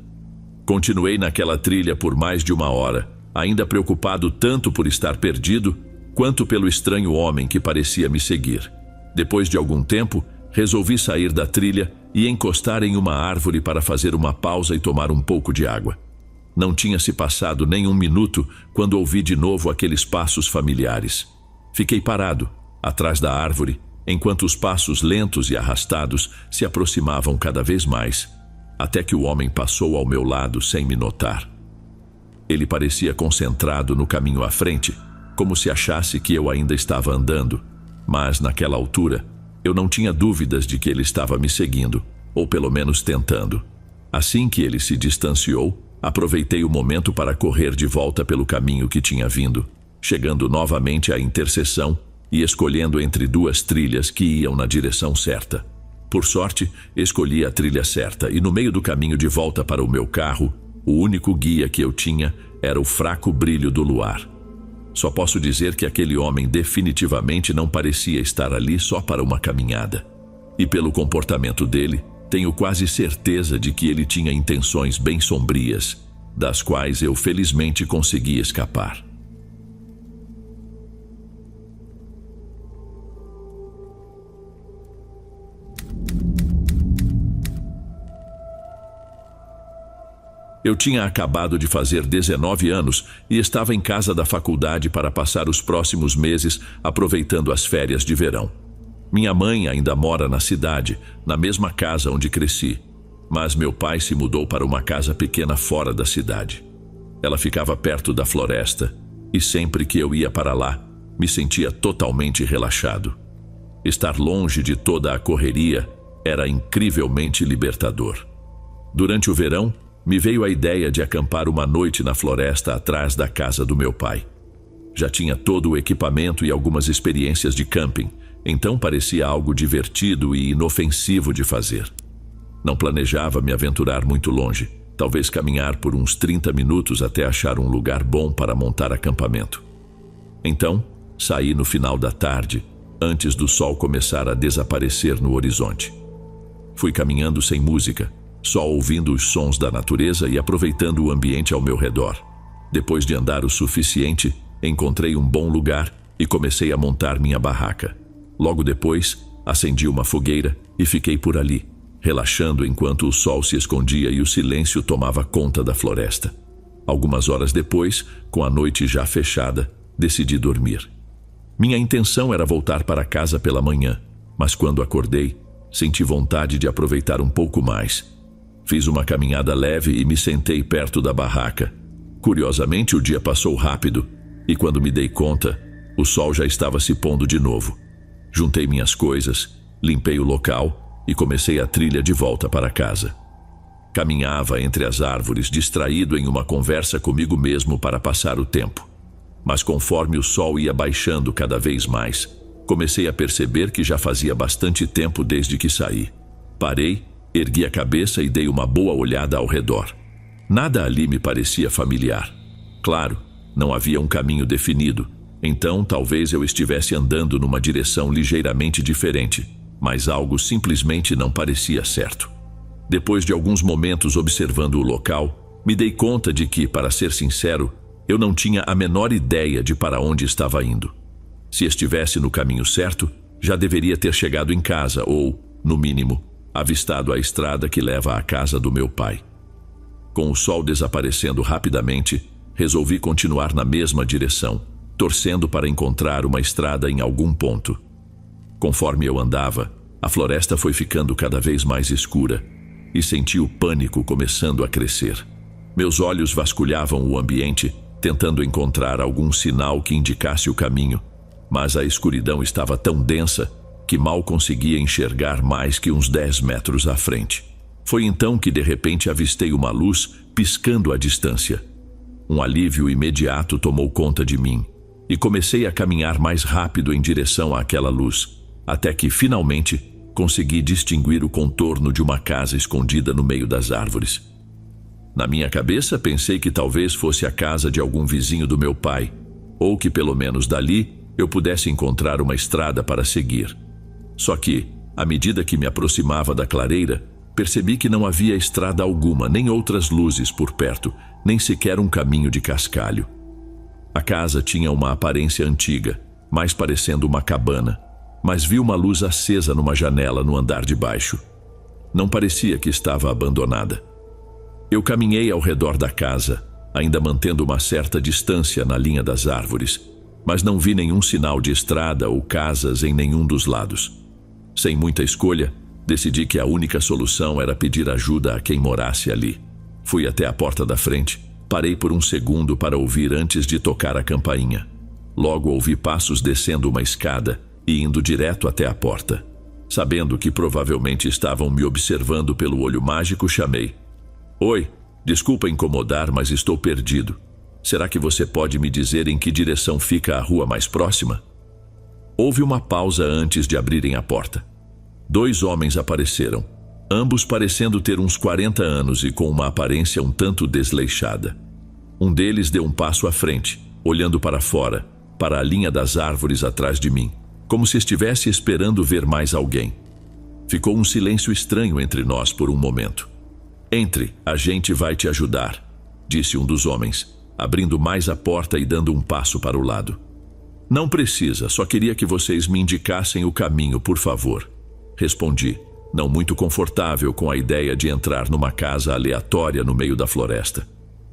Continuei naquela trilha por mais de 1 hora, ainda preocupado tanto por estar perdido, quanto pelo estranho homem que parecia me seguir. Depois de algum tempo, resolvi sair da trilha e encostar em uma árvore para fazer uma pausa e tomar um pouco de água. Não tinha se passado nem 1 minuto quando ouvi de novo aqueles passos familiares. Fiquei parado, atrás da árvore, enquanto os passos lentos e arrastados se aproximavam cada vez mais, até que o homem passou ao meu lado sem me notar. Ele parecia concentrado no caminho à frente, como se achasse que eu ainda estava andando, mas naquela altura eu não tinha dúvidas de que ele estava me seguindo, ou pelo menos tentando. Assim que ele se distanciou, aproveitei o momento para correr de volta pelo caminho que tinha vindo, chegando novamente à interseção e escolhendo entre 2 trilhas que iam na direção certa. Por sorte, escolhi a trilha certa e no meio do caminho de volta para o meu carro, o único guia que eu tinha era o fraco brilho do luar. Só posso dizer que aquele homem definitivamente não parecia estar ali só para uma caminhada. E pelo comportamento dele, tenho quase certeza de que ele tinha intenções bem sombrias, das quais eu felizmente consegui escapar. Eu tinha acabado de fazer 19 anos e estava em casa da faculdade para passar os próximos meses aproveitando as férias de verão. Minha mãe ainda mora na cidade, na mesma casa onde cresci, mas meu pai se mudou para uma casa pequena fora da cidade. Ela ficava perto da floresta e sempre que eu ia para lá, me sentia totalmente relaxado. Estar longe de toda a correria era incrivelmente libertador. Durante o verão, me veio a ideia de acampar uma noite na floresta atrás da casa do meu pai. Já tinha todo o equipamento e algumas experiências de camping, então parecia algo divertido e inofensivo de fazer. Não planejava me aventurar muito longe, talvez caminhar por uns 30 minutos até achar um lugar bom para montar acampamento. Então, saí no final da tarde, antes do sol começar a desaparecer no horizonte. Fui caminhando sem música, só ouvindo os sons da natureza e aproveitando o ambiente ao meu redor. Depois de andar o suficiente, encontrei um bom lugar e comecei a montar minha barraca. Logo depois, acendi uma fogueira e fiquei por ali, relaxando enquanto o sol se escondia e o silêncio tomava conta da floresta. Algumas horas depois, com a noite já fechada, decidi dormir. Minha intenção era voltar para casa pela manhã, mas quando acordei, senti vontade de aproveitar um pouco mais. Fiz uma caminhada leve e me sentei perto da barraca. Curiosamente, o dia passou rápido e quando me dei conta, o sol já estava se pondo de novo. Juntei minhas coisas, limpei o local e comecei a trilha de volta para casa. Caminhava entre as árvores, distraído em uma conversa comigo mesmo para passar o tempo. Mas conforme o sol ia baixando cada vez mais, comecei a perceber que já fazia bastante tempo desde que saí. Parei, ergui a cabeça e dei uma boa olhada ao redor. Nada ali me parecia familiar. Claro, não havia um caminho definido, então talvez eu estivesse andando numa direção ligeiramente diferente, mas algo simplesmente não parecia certo. Depois de alguns momentos observando o local, me dei conta de que, para ser sincero, eu não tinha a menor ideia de para onde estava indo. Se estivesse no caminho certo, já deveria ter chegado em casa ou, no mínimo, avistado a estrada que leva à casa do meu pai. Com o sol desaparecendo rapidamente, resolvi continuar na mesma direção, torcendo para encontrar uma estrada em algum ponto. Conforme eu andava, a floresta foi ficando cada vez mais escura e senti o pânico começando a crescer. Meus olhos vasculhavam o ambiente, tentando encontrar algum sinal que indicasse o caminho, mas a escuridão estava tão densa que mal conseguia enxergar mais que uns 10 metros à frente. Foi então que de repente avistei uma luz piscando à distância. Um alívio imediato tomou conta de mim e comecei a caminhar mais rápido em direção àquela luz, até que finalmente consegui distinguir o contorno de uma casa escondida no meio das árvores. Na minha cabeça pensei que talvez fosse a casa de algum vizinho do meu pai, ou que pelo menos dali eu pudesse encontrar uma estrada para seguir. Só que, À medida que me aproximava da clareira, percebi que não havia estrada alguma, nem outras luzes por perto, nem sequer um caminho de cascalho. A casa tinha uma aparência antiga, mais parecendo uma cabana, mas vi uma luz acesa numa janela no andar de baixo. Não parecia que estava abandonada. Eu caminhei ao redor da casa, ainda mantendo uma certa distância na linha das árvores, mas não vi nenhum sinal de estrada ou casas em nenhum dos lados. Sem muita escolha, decidi que a única solução era pedir ajuda a quem morasse ali. Fui até a porta da frente, parei por um segundo para ouvir antes de tocar a campainha. Logo ouvi passos descendo uma escada e indo direto até a porta. Sabendo que provavelmente estavam me observando pelo olho mágico, chamei. Oi, desculpa incomodar, mas estou perdido. Será que você pode me dizer em que direção fica a rua mais próxima? Houve uma pausa antes de abrirem a porta. 2 homens apareceram, ambos parecendo ter uns 40 anos e com uma aparência um tanto desleixada. Um deles deu um passo à frente, olhando para fora, para a linha das árvores atrás de mim, como se estivesse esperando ver mais alguém. Ficou um silêncio estranho entre nós por um momento. Entre, a gente vai te ajudar, disse um dos homens, abrindo mais a porta e dando um passo para o lado. Não precisa, só queria que vocês me indicassem o caminho, por favor, respondi, não muito confortável com a ideia de entrar numa casa aleatória no meio da floresta.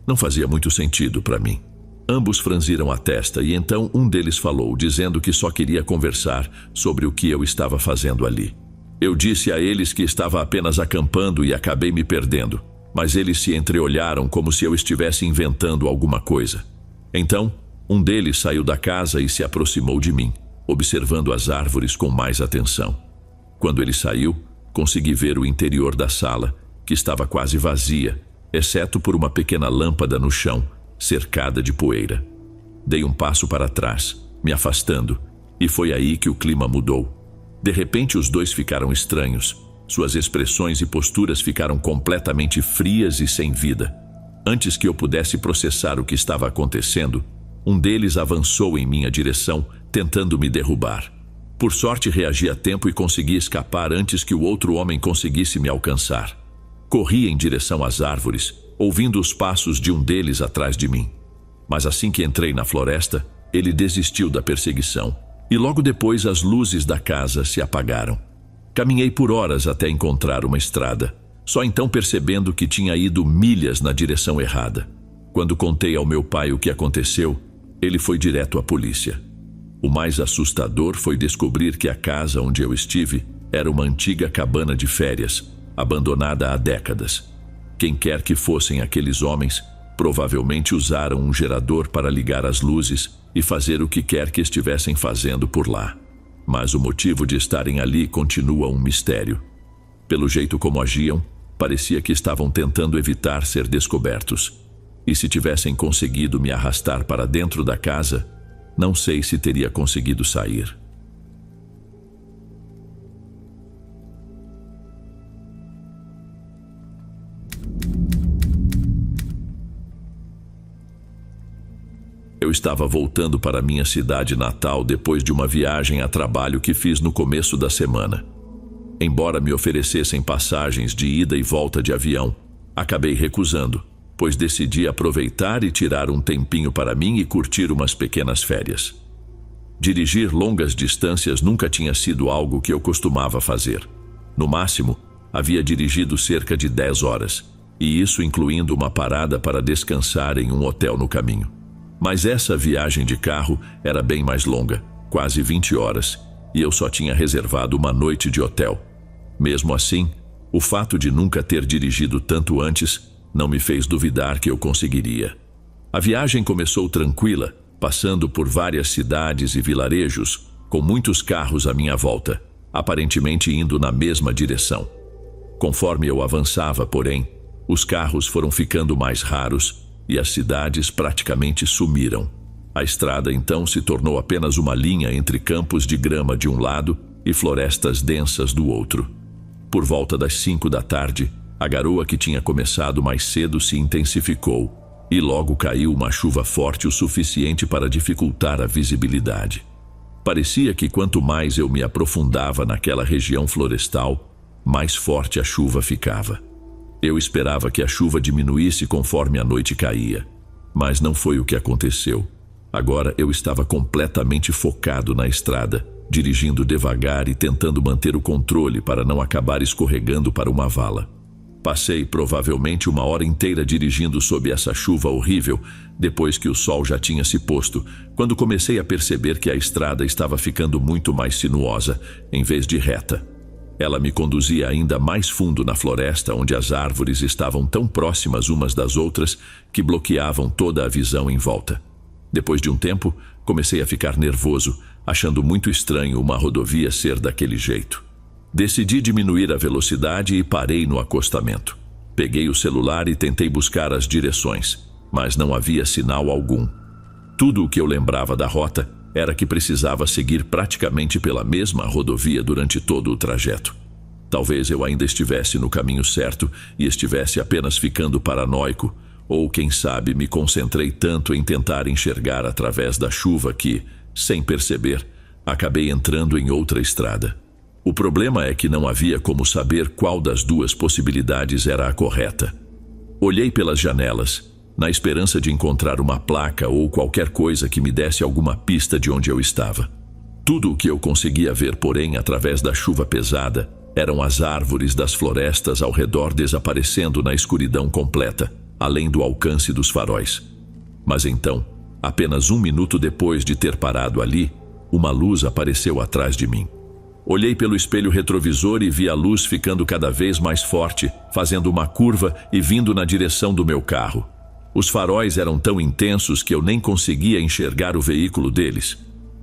Não fazia muito sentido para mim. Ambos franziram a testa e então um deles falou, dizendo que só queria conversar sobre o que eu estava fazendo ali. Eu disse a eles que estava apenas acampando e acabei me perdendo, mas eles se entreolharam como se eu estivesse inventando alguma coisa. Então, um deles saiu da casa e se aproximou de mim, observando as árvores com mais atenção. Quando ele saiu, consegui ver o interior da sala, que estava quase vazia, exceto por uma pequena lâmpada no chão, cercada de poeira. Dei um passo para trás, me afastando, e foi aí que o clima mudou. De repente os dois ficaram estranhos. Suas expressões e posturas ficaram completamente frias e sem vida. Antes que eu pudesse processar o que estava acontecendo, um deles avançou em minha direção, tentando me derrubar. Por sorte reagi a tempo e consegui escapar antes que o outro homem conseguisse me alcançar. Corri em direção às árvores, ouvindo os passos de um deles atrás de mim. Mas assim que entrei na floresta, ele desistiu da perseguição, e logo depois as luzes da casa se apagaram. Caminhei por horas até encontrar uma estrada, só então percebendo que tinha ido milhas na direção errada. Quando contei ao meu pai o que aconteceu, ele foi direto à polícia. O mais assustador foi descobrir que a casa onde eu estive era uma antiga cabana de férias, abandonada há décadas. Quem quer que fossem aqueles homens, provavelmente usaram um gerador para ligar as luzes e fazer o que quer que estivessem fazendo por lá. Mas o motivo de estarem ali continua um mistério. Pelo jeito como agiam, parecia que estavam tentando evitar ser descobertos. E se tivessem conseguido me arrastar para dentro da casa, não sei se teria conseguido sair. Eu estava voltando para minha cidade natal depois de uma viagem a trabalho que fiz no começo da semana. Embora me oferecessem passagens de ida e volta de avião, acabei recusando, pois decidi aproveitar e tirar um tempinho para mim e curtir umas pequenas férias. Dirigir longas distâncias nunca tinha sido algo que eu costumava fazer. No máximo, havia dirigido cerca de 10 horas, e isso incluindo uma parada para descansar em um hotel no caminho. Mas essa viagem de carro era bem mais longa, quase 20 horas, e eu só tinha reservado uma noite de hotel. Mesmo assim, o fato de nunca ter dirigido tanto antes não me fez duvidar que eu conseguiria. A viagem começou tranquila, passando por várias cidades e vilarejos, com muitos carros à minha volta, aparentemente indo na mesma direção. Conforme eu avançava, porém, os carros foram ficando mais raros e as cidades praticamente sumiram. A estrada então se tornou apenas uma linha entre campos de grama de um lado e florestas densas do outro. Por volta das 5 da tarde, a garoa que tinha começado mais cedo se intensificou e logo caiu uma chuva forte o suficiente para dificultar a visibilidade. Parecia que quanto mais eu me aprofundava naquela região florestal, mais forte a chuva ficava. Eu esperava que a chuva diminuísse conforme a noite caía, mas não foi o que aconteceu. Agora eu estava completamente focado na estrada, dirigindo devagar e tentando manter o controle para não acabar escorregando para uma vala. Passei provavelmente 1 hora inteira dirigindo sob essa chuva horrível, depois que o sol já tinha se posto, quando comecei a perceber que a estrada estava ficando muito mais sinuosa, em vez de reta. Ela me conduzia ainda mais fundo na floresta, onde as árvores estavam tão próximas umas das outras que bloqueavam toda a visão em volta. Depois de um tempo, comecei a ficar nervoso, achando muito estranho uma rodovia ser daquele jeito. Decidi diminuir a velocidade e parei no acostamento. Peguei o celular e tentei buscar as direções, mas não havia sinal algum. Tudo o que eu lembrava da rota era que precisava seguir praticamente pela mesma rodovia durante todo o trajeto. Talvez eu ainda estivesse no caminho certo e estivesse apenas ficando paranoico, ou quem sabe me concentrei tanto em tentar enxergar através da chuva que, sem perceber, acabei entrando em outra estrada. O problema é que não havia como saber qual das duas possibilidades era a correta. Olhei pelas janelas, na esperança de encontrar uma placa ou qualquer coisa que me desse alguma pista de onde eu estava. Tudo o que eu conseguia ver, porém, através da chuva pesada, eram as árvores das florestas ao redor desaparecendo na escuridão completa, além do alcance dos faróis. Mas então, apenas 1 minuto depois de ter parado ali, uma luz apareceu atrás de mim. Olhei pelo espelho retrovisor e vi a luz ficando cada vez mais forte, fazendo uma curva e vindo na direção do meu carro. Os faróis eram tão intensos que eu nem conseguia enxergar o veículo deles.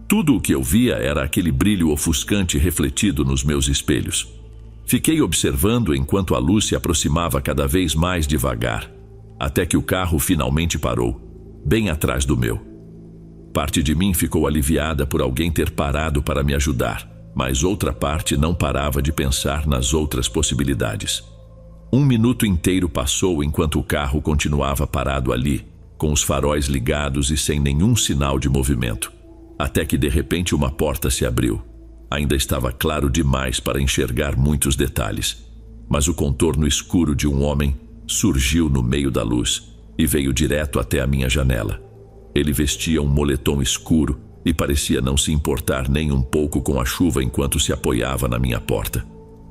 Tudo o que eu via era aquele brilho ofuscante refletido nos meus espelhos. Fiquei observando enquanto a luz se aproximava cada vez mais devagar, até que o carro finalmente parou, bem atrás do meu. Parte de mim ficou aliviada por alguém ter parado para me ajudar, mas outra parte não parava de pensar nas outras possibilidades. 1 minuto inteiro passou enquanto o carro continuava parado ali, com os faróis ligados e sem nenhum sinal de movimento, até que de repente uma porta se abriu. Ainda estava claro demais para enxergar muitos detalhes, mas o contorno escuro de um homem surgiu no meio da luz e veio direto até a minha janela. Ele vestia um moletom escuro e parecia não se importar nem um pouco com a chuva enquanto se apoiava na minha porta.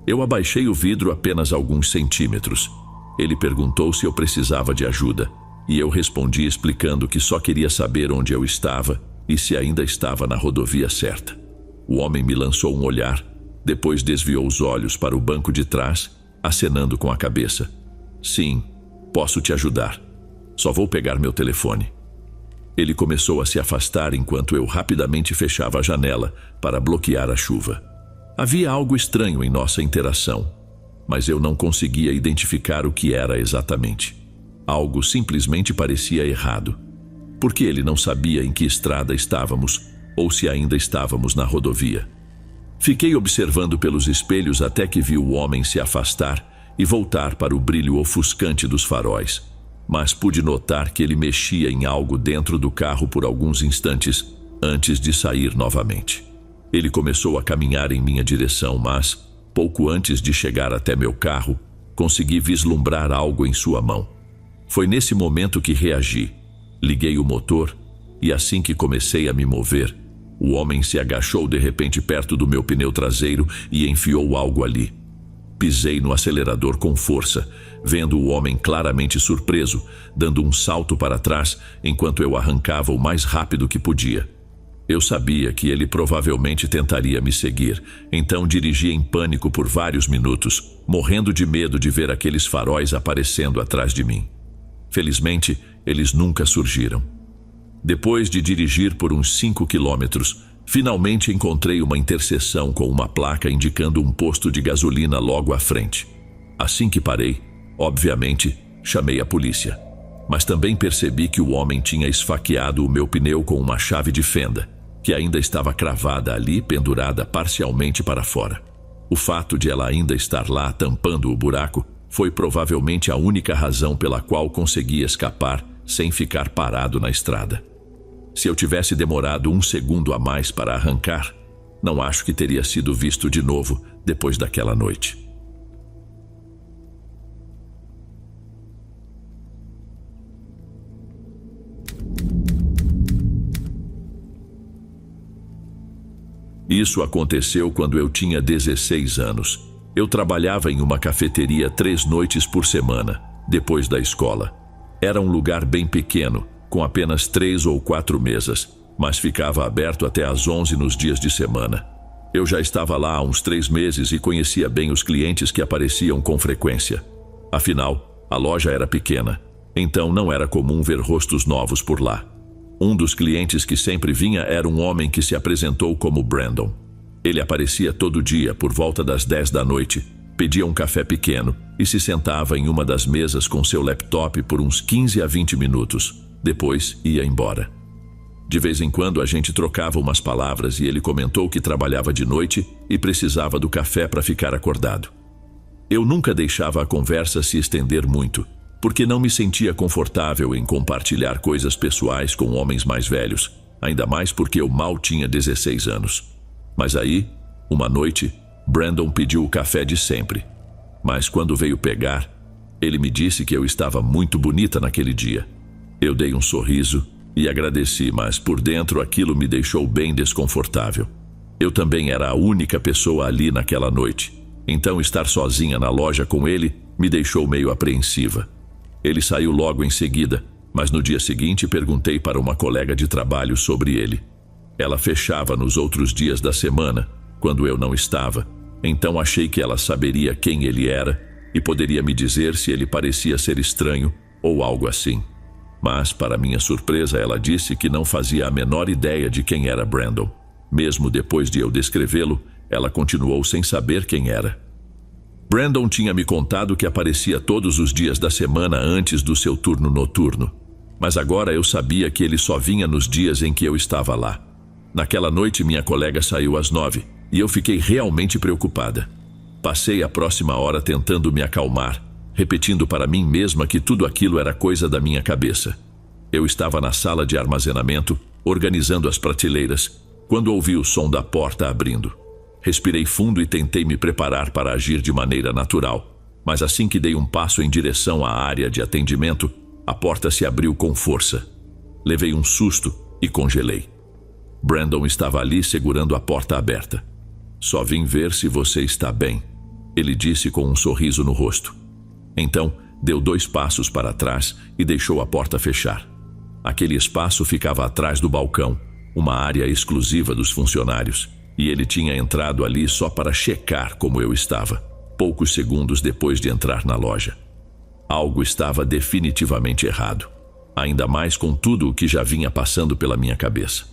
Eu abaixei o vidro apenas alguns centímetros. Ele perguntou se eu precisava de ajuda, e eu respondi explicando que só queria saber onde eu estava e se ainda estava na rodovia certa. O homem me lançou um olhar, depois desviou os olhos para o banco de trás, acenando com a cabeça. Sim, posso te ajudar. Só vou pegar meu telefone. Ele começou a se afastar enquanto eu rapidamente fechava a janela para bloquear a chuva. Havia algo estranho em nossa interação, mas eu não conseguia identificar o que era exatamente. Algo simplesmente parecia errado. Porque ele não sabia em que estrada estávamos ou se ainda estávamos na rodovia. Fiquei observando pelos espelhos até que vi o homem se afastar e voltar para o brilho ofuscante dos faróis, mas pude notar que ele mexia em algo dentro do carro por alguns instantes antes de sair novamente. Ele começou a caminhar em minha direção, mas, pouco antes de chegar até meu carro, consegui vislumbrar algo em sua mão. Foi nesse momento que reagi. Liguei o motor e assim que comecei a me mover, o homem se agachou de repente perto do meu pneu traseiro e enfiou algo ali. Pisei no acelerador com força, vendo o homem claramente surpreso, dando um salto para trás enquanto eu arrancava o mais rápido que podia. Eu sabia que ele provavelmente tentaria me seguir, então dirigi em pânico por vários minutos, morrendo de medo de ver aqueles faróis aparecendo atrás de mim. Felizmente, eles nunca surgiram. Depois de dirigir por uns 5 quilômetros, finalmente encontrei uma interseção com uma placa indicando um posto de gasolina logo à frente. Assim que parei, obviamente, chamei a polícia. Mas também percebi que o homem tinha esfaqueado o meu pneu com uma chave de fenda, que ainda estava cravada ali, pendurada parcialmente para fora. O fato de ela ainda estar lá tampando o buraco foi provavelmente a única razão pela qual consegui escapar sem ficar parado na estrada. Se eu tivesse demorado 1 segundo a mais para arrancar, não acho que teria sido visto de novo depois daquela noite. Isso aconteceu quando eu tinha 16 anos. Eu trabalhava em uma cafeteria 3 noites por semana, depois da escola. Era um lugar bem pequeno, com apenas 3 ou 4 mesas, mas ficava aberto até às 11 nos dias de semana. Eu já estava lá há uns 3 meses e conhecia bem os clientes que apareciam com frequência. Afinal, a loja era pequena, então não era comum ver rostos novos por lá. Um dos clientes que sempre vinha era um homem que se apresentou como Brandon. Ele aparecia todo dia por volta das 10 da noite, pedia um café pequeno e se sentava em uma das mesas com seu laptop por uns 15 a 20 minutos. Depois ia embora. De vez em quando a gente trocava umas palavras e ele comentou que trabalhava de noite e precisava do café para ficar acordado. Eu nunca deixava a conversa se estender muito, porque não me sentia confortável em compartilhar coisas pessoais com homens mais velhos, ainda mais porque eu mal tinha 16 anos. Mas aí, uma noite, Brandon pediu o café de sempre. Mas quando veio pegar, ele me disse que eu estava muito bonita naquele dia. Eu dei um sorriso e agradeci, mas por dentro aquilo me deixou bem desconfortável. Eu também era a única pessoa ali naquela noite, então estar sozinha na loja com ele me deixou meio apreensiva. Ele saiu logo em seguida, mas no dia seguinte perguntei para uma colega de trabalho sobre ele. Ela fechava nos outros dias da semana, quando eu não estava, então achei que ela saberia quem ele era e poderia me dizer se ele parecia ser estranho ou algo assim. Mas, para minha surpresa, ela disse que não fazia a menor ideia de quem era Brandon. Mesmo depois de eu descrevê-lo, ela continuou sem saber quem era. Brandon tinha me contado que aparecia todos os dias da semana antes do seu turno noturno, mas agora eu sabia que ele só vinha nos dias em que eu estava lá. Naquela noite minha colega saiu às 9 e eu fiquei realmente preocupada. Passei a próxima hora tentando me acalmar, repetindo para mim mesma que tudo aquilo era coisa da minha cabeça. Eu estava na sala de armazenamento, organizando as prateleiras, quando ouvi o som da porta abrindo. Respirei fundo e tentei me preparar para agir de maneira natural, mas assim que dei um passo em direção à área de atendimento, a porta se abriu com força. Levei um susto e congelei. Brandon estava ali segurando a porta aberta. "Só vim ver se você está bem", ele disse com um sorriso no rosto. Então, deu 2 passos para trás e deixou a porta fechar. Aquele espaço ficava atrás do balcão, uma área exclusiva dos funcionários, e ele tinha entrado ali só para checar como eu estava, poucos segundos depois de entrar na loja. Algo estava definitivamente errado, ainda mais com tudo o que já vinha passando pela minha cabeça.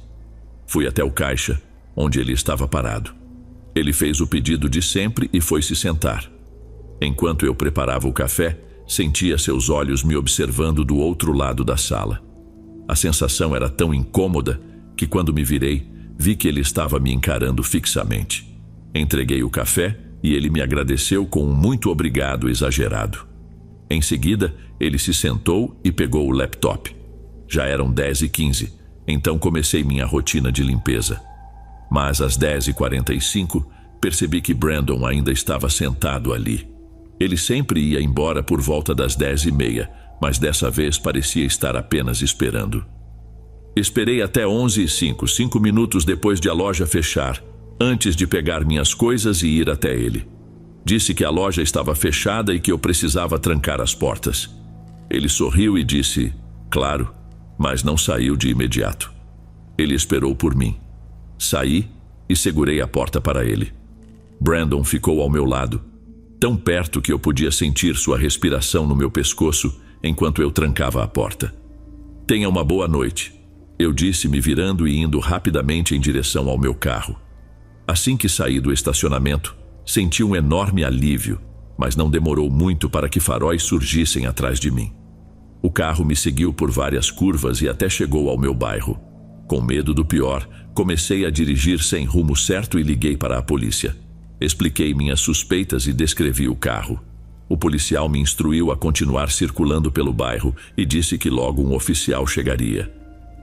Fui até o caixa, onde ele estava parado. Ele fez o pedido de sempre e foi se sentar. Enquanto eu preparava o café, sentia seus olhos me observando do outro lado da sala. A sensação era tão incômoda que, quando me virei, vi que ele estava me encarando fixamente. Entreguei o café e ele me agradeceu com um muito obrigado exagerado. Em seguida, ele se sentou e pegou o laptop. Já eram 10h15, então comecei minha rotina de limpeza. Mas às 10h45, percebi que Brandon ainda estava sentado ali. Ele sempre ia embora por volta das 10h30, mas dessa vez parecia estar apenas esperando. Esperei até 11h05, 5 minutos depois de a loja fechar, antes de pegar minhas coisas e ir até ele. Disse que a loja estava fechada e que eu precisava trancar as portas. Ele sorriu e disse, claro, mas não saiu de imediato. Ele esperou por mim. Saí e segurei a porta para ele. Brandon ficou ao meu lado, tão perto que eu podia sentir sua respiração no meu pescoço enquanto eu trancava a porta. Tenha uma boa noite, eu disse, me virando e indo rapidamente em direção ao meu carro. Assim que saí do estacionamento, senti um enorme alívio, mas não demorou muito para que faróis surgissem atrás de mim. O carro me seguiu por várias curvas e até chegou ao meu bairro. Com medo do pior, comecei a dirigir sem rumo certo e liguei para a polícia. Expliquei minhas suspeitas e descrevi o carro. O policial me instruiu a continuar circulando pelo bairro e disse que logo um oficial chegaria.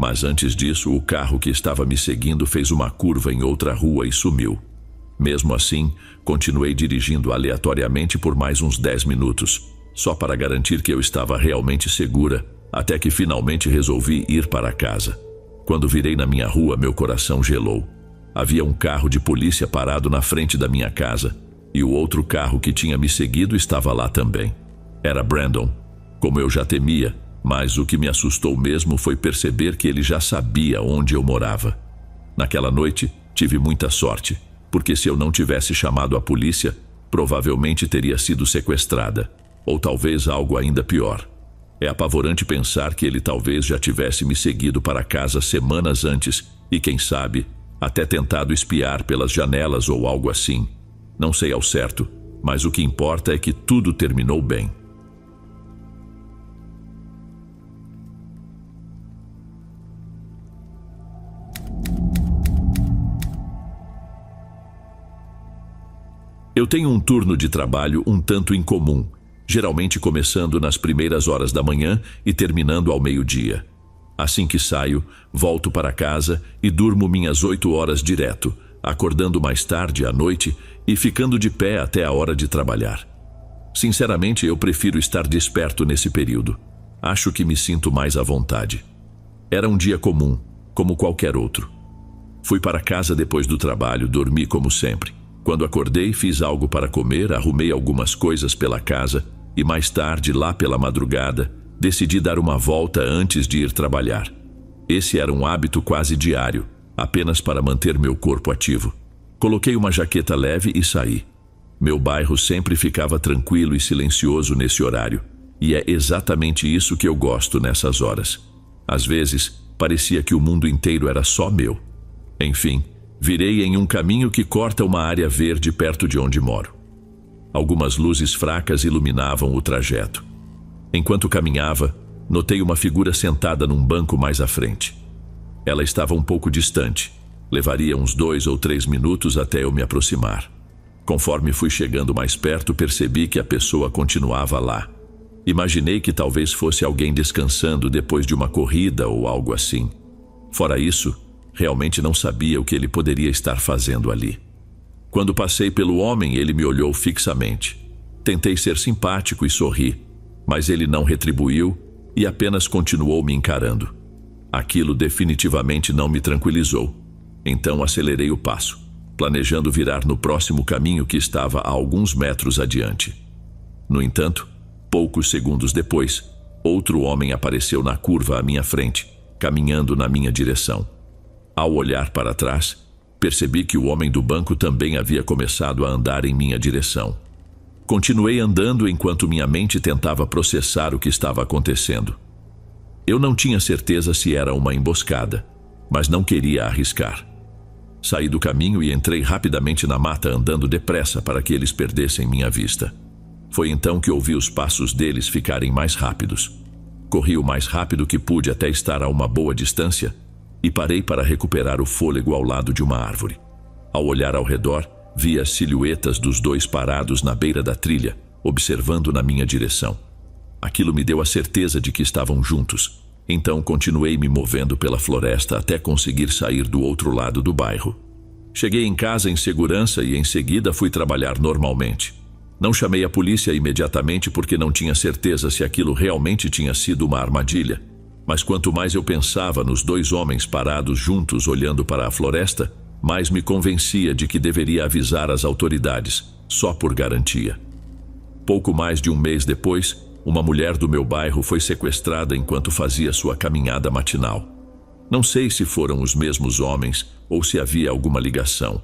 Mas antes disso, o carro que estava me seguindo fez uma curva em outra rua e sumiu. Mesmo assim, continuei dirigindo aleatoriamente por mais uns 10 minutos, só para garantir que eu estava realmente segura, até que finalmente resolvi ir para casa. Quando virei na minha rua, meu coração gelou. Havia um carro de polícia parado na frente da minha casa, e o outro carro que tinha me seguido estava lá também. Era Brandon, como eu já temia, mas o que me assustou mesmo foi perceber que ele já sabia onde eu morava. Naquela noite, tive muita sorte, porque se eu não tivesse chamado a polícia, provavelmente teria sido sequestrada, ou talvez algo ainda pior. É apavorante pensar que ele talvez já tivesse me seguido para casa semanas antes e, quem sabe, até tentado espiar pelas janelas ou algo assim. Não sei ao certo, mas o que importa é que tudo terminou bem. Eu tenho um turno de trabalho um tanto incomum, geralmente começando nas primeiras horas da manhã e terminando ao meio-dia. Assim que saio, volto para casa e durmo minhas 8 horas direto, acordando mais tarde à noite e ficando de pé até a hora de trabalhar. Sinceramente, eu prefiro estar desperto nesse período. Acho que me sinto mais à vontade. Era um dia comum, como qualquer outro. Fui para casa depois do trabalho, dormi como sempre. Quando acordei, fiz algo para comer, arrumei algumas coisas pela casa e mais tarde, lá pela madrugada, decidi dar uma volta antes de ir trabalhar. Esse era um hábito quase diário, apenas para manter meu corpo ativo. Coloquei uma jaqueta leve e saí. Meu bairro sempre ficava tranquilo e silencioso nesse horário, e é exatamente isso que eu gosto nessas horas. Às vezes, parecia que o mundo inteiro era só meu. Enfim, virei em um caminho que corta uma área verde perto de onde moro. Algumas luzes fracas iluminavam o trajeto. Enquanto caminhava, notei uma figura sentada num banco mais à frente. Ela estava um pouco distante. Levaria uns 2 ou 3 minutos até eu me aproximar. Conforme fui chegando mais perto, percebi que a pessoa continuava lá. Imaginei que talvez fosse alguém descansando depois de uma corrida ou algo assim. Fora isso, realmente não sabia o que ele poderia estar fazendo ali. Quando passei pelo homem, ele me olhou fixamente. Tentei ser simpático e sorri, mas ele não retribuiu e apenas continuou me encarando. Aquilo definitivamente não me tranquilizou. Então acelerei o passo, planejando virar no próximo caminho que estava a alguns metros adiante. No entanto, poucos segundos depois, outro homem apareceu na curva à minha frente, caminhando na minha direção. Ao olhar para trás, percebi que o homem do banco também havia começado a andar em minha direção. Continuei andando enquanto minha mente tentava processar o que estava acontecendo. Eu não tinha certeza se era uma emboscada, mas não queria arriscar. Saí do caminho e entrei rapidamente na mata, andando depressa para que eles perdessem minha vista. Foi então que ouvi os passos deles ficarem mais rápidos. Corri o mais rápido que pude até estar a uma boa distância e parei para recuperar o fôlego ao lado de uma árvore. Ao olhar ao redor, vi as silhuetas dos dois parados na beira da trilha, observando na minha direção. Aquilo me deu a certeza de que estavam juntos. Então continuei me movendo pela floresta até conseguir sair do outro lado do bairro. Cheguei em casa em segurança e em seguida fui trabalhar normalmente. Não chamei a polícia imediatamente porque não tinha certeza se aquilo realmente tinha sido uma armadilha. Mas quanto mais eu pensava nos dois homens parados juntos olhando para a floresta, mais me convencia de que deveria avisar as autoridades, só por garantia. Pouco mais de um mês depois, uma mulher do meu bairro foi sequestrada enquanto fazia sua caminhada matinal. Não sei se foram os mesmos homens ou se havia alguma ligação,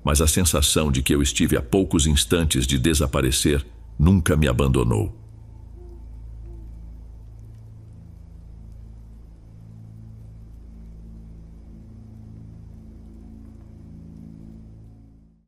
mas a sensação de que eu estive a poucos instantes de desaparecer nunca me abandonou.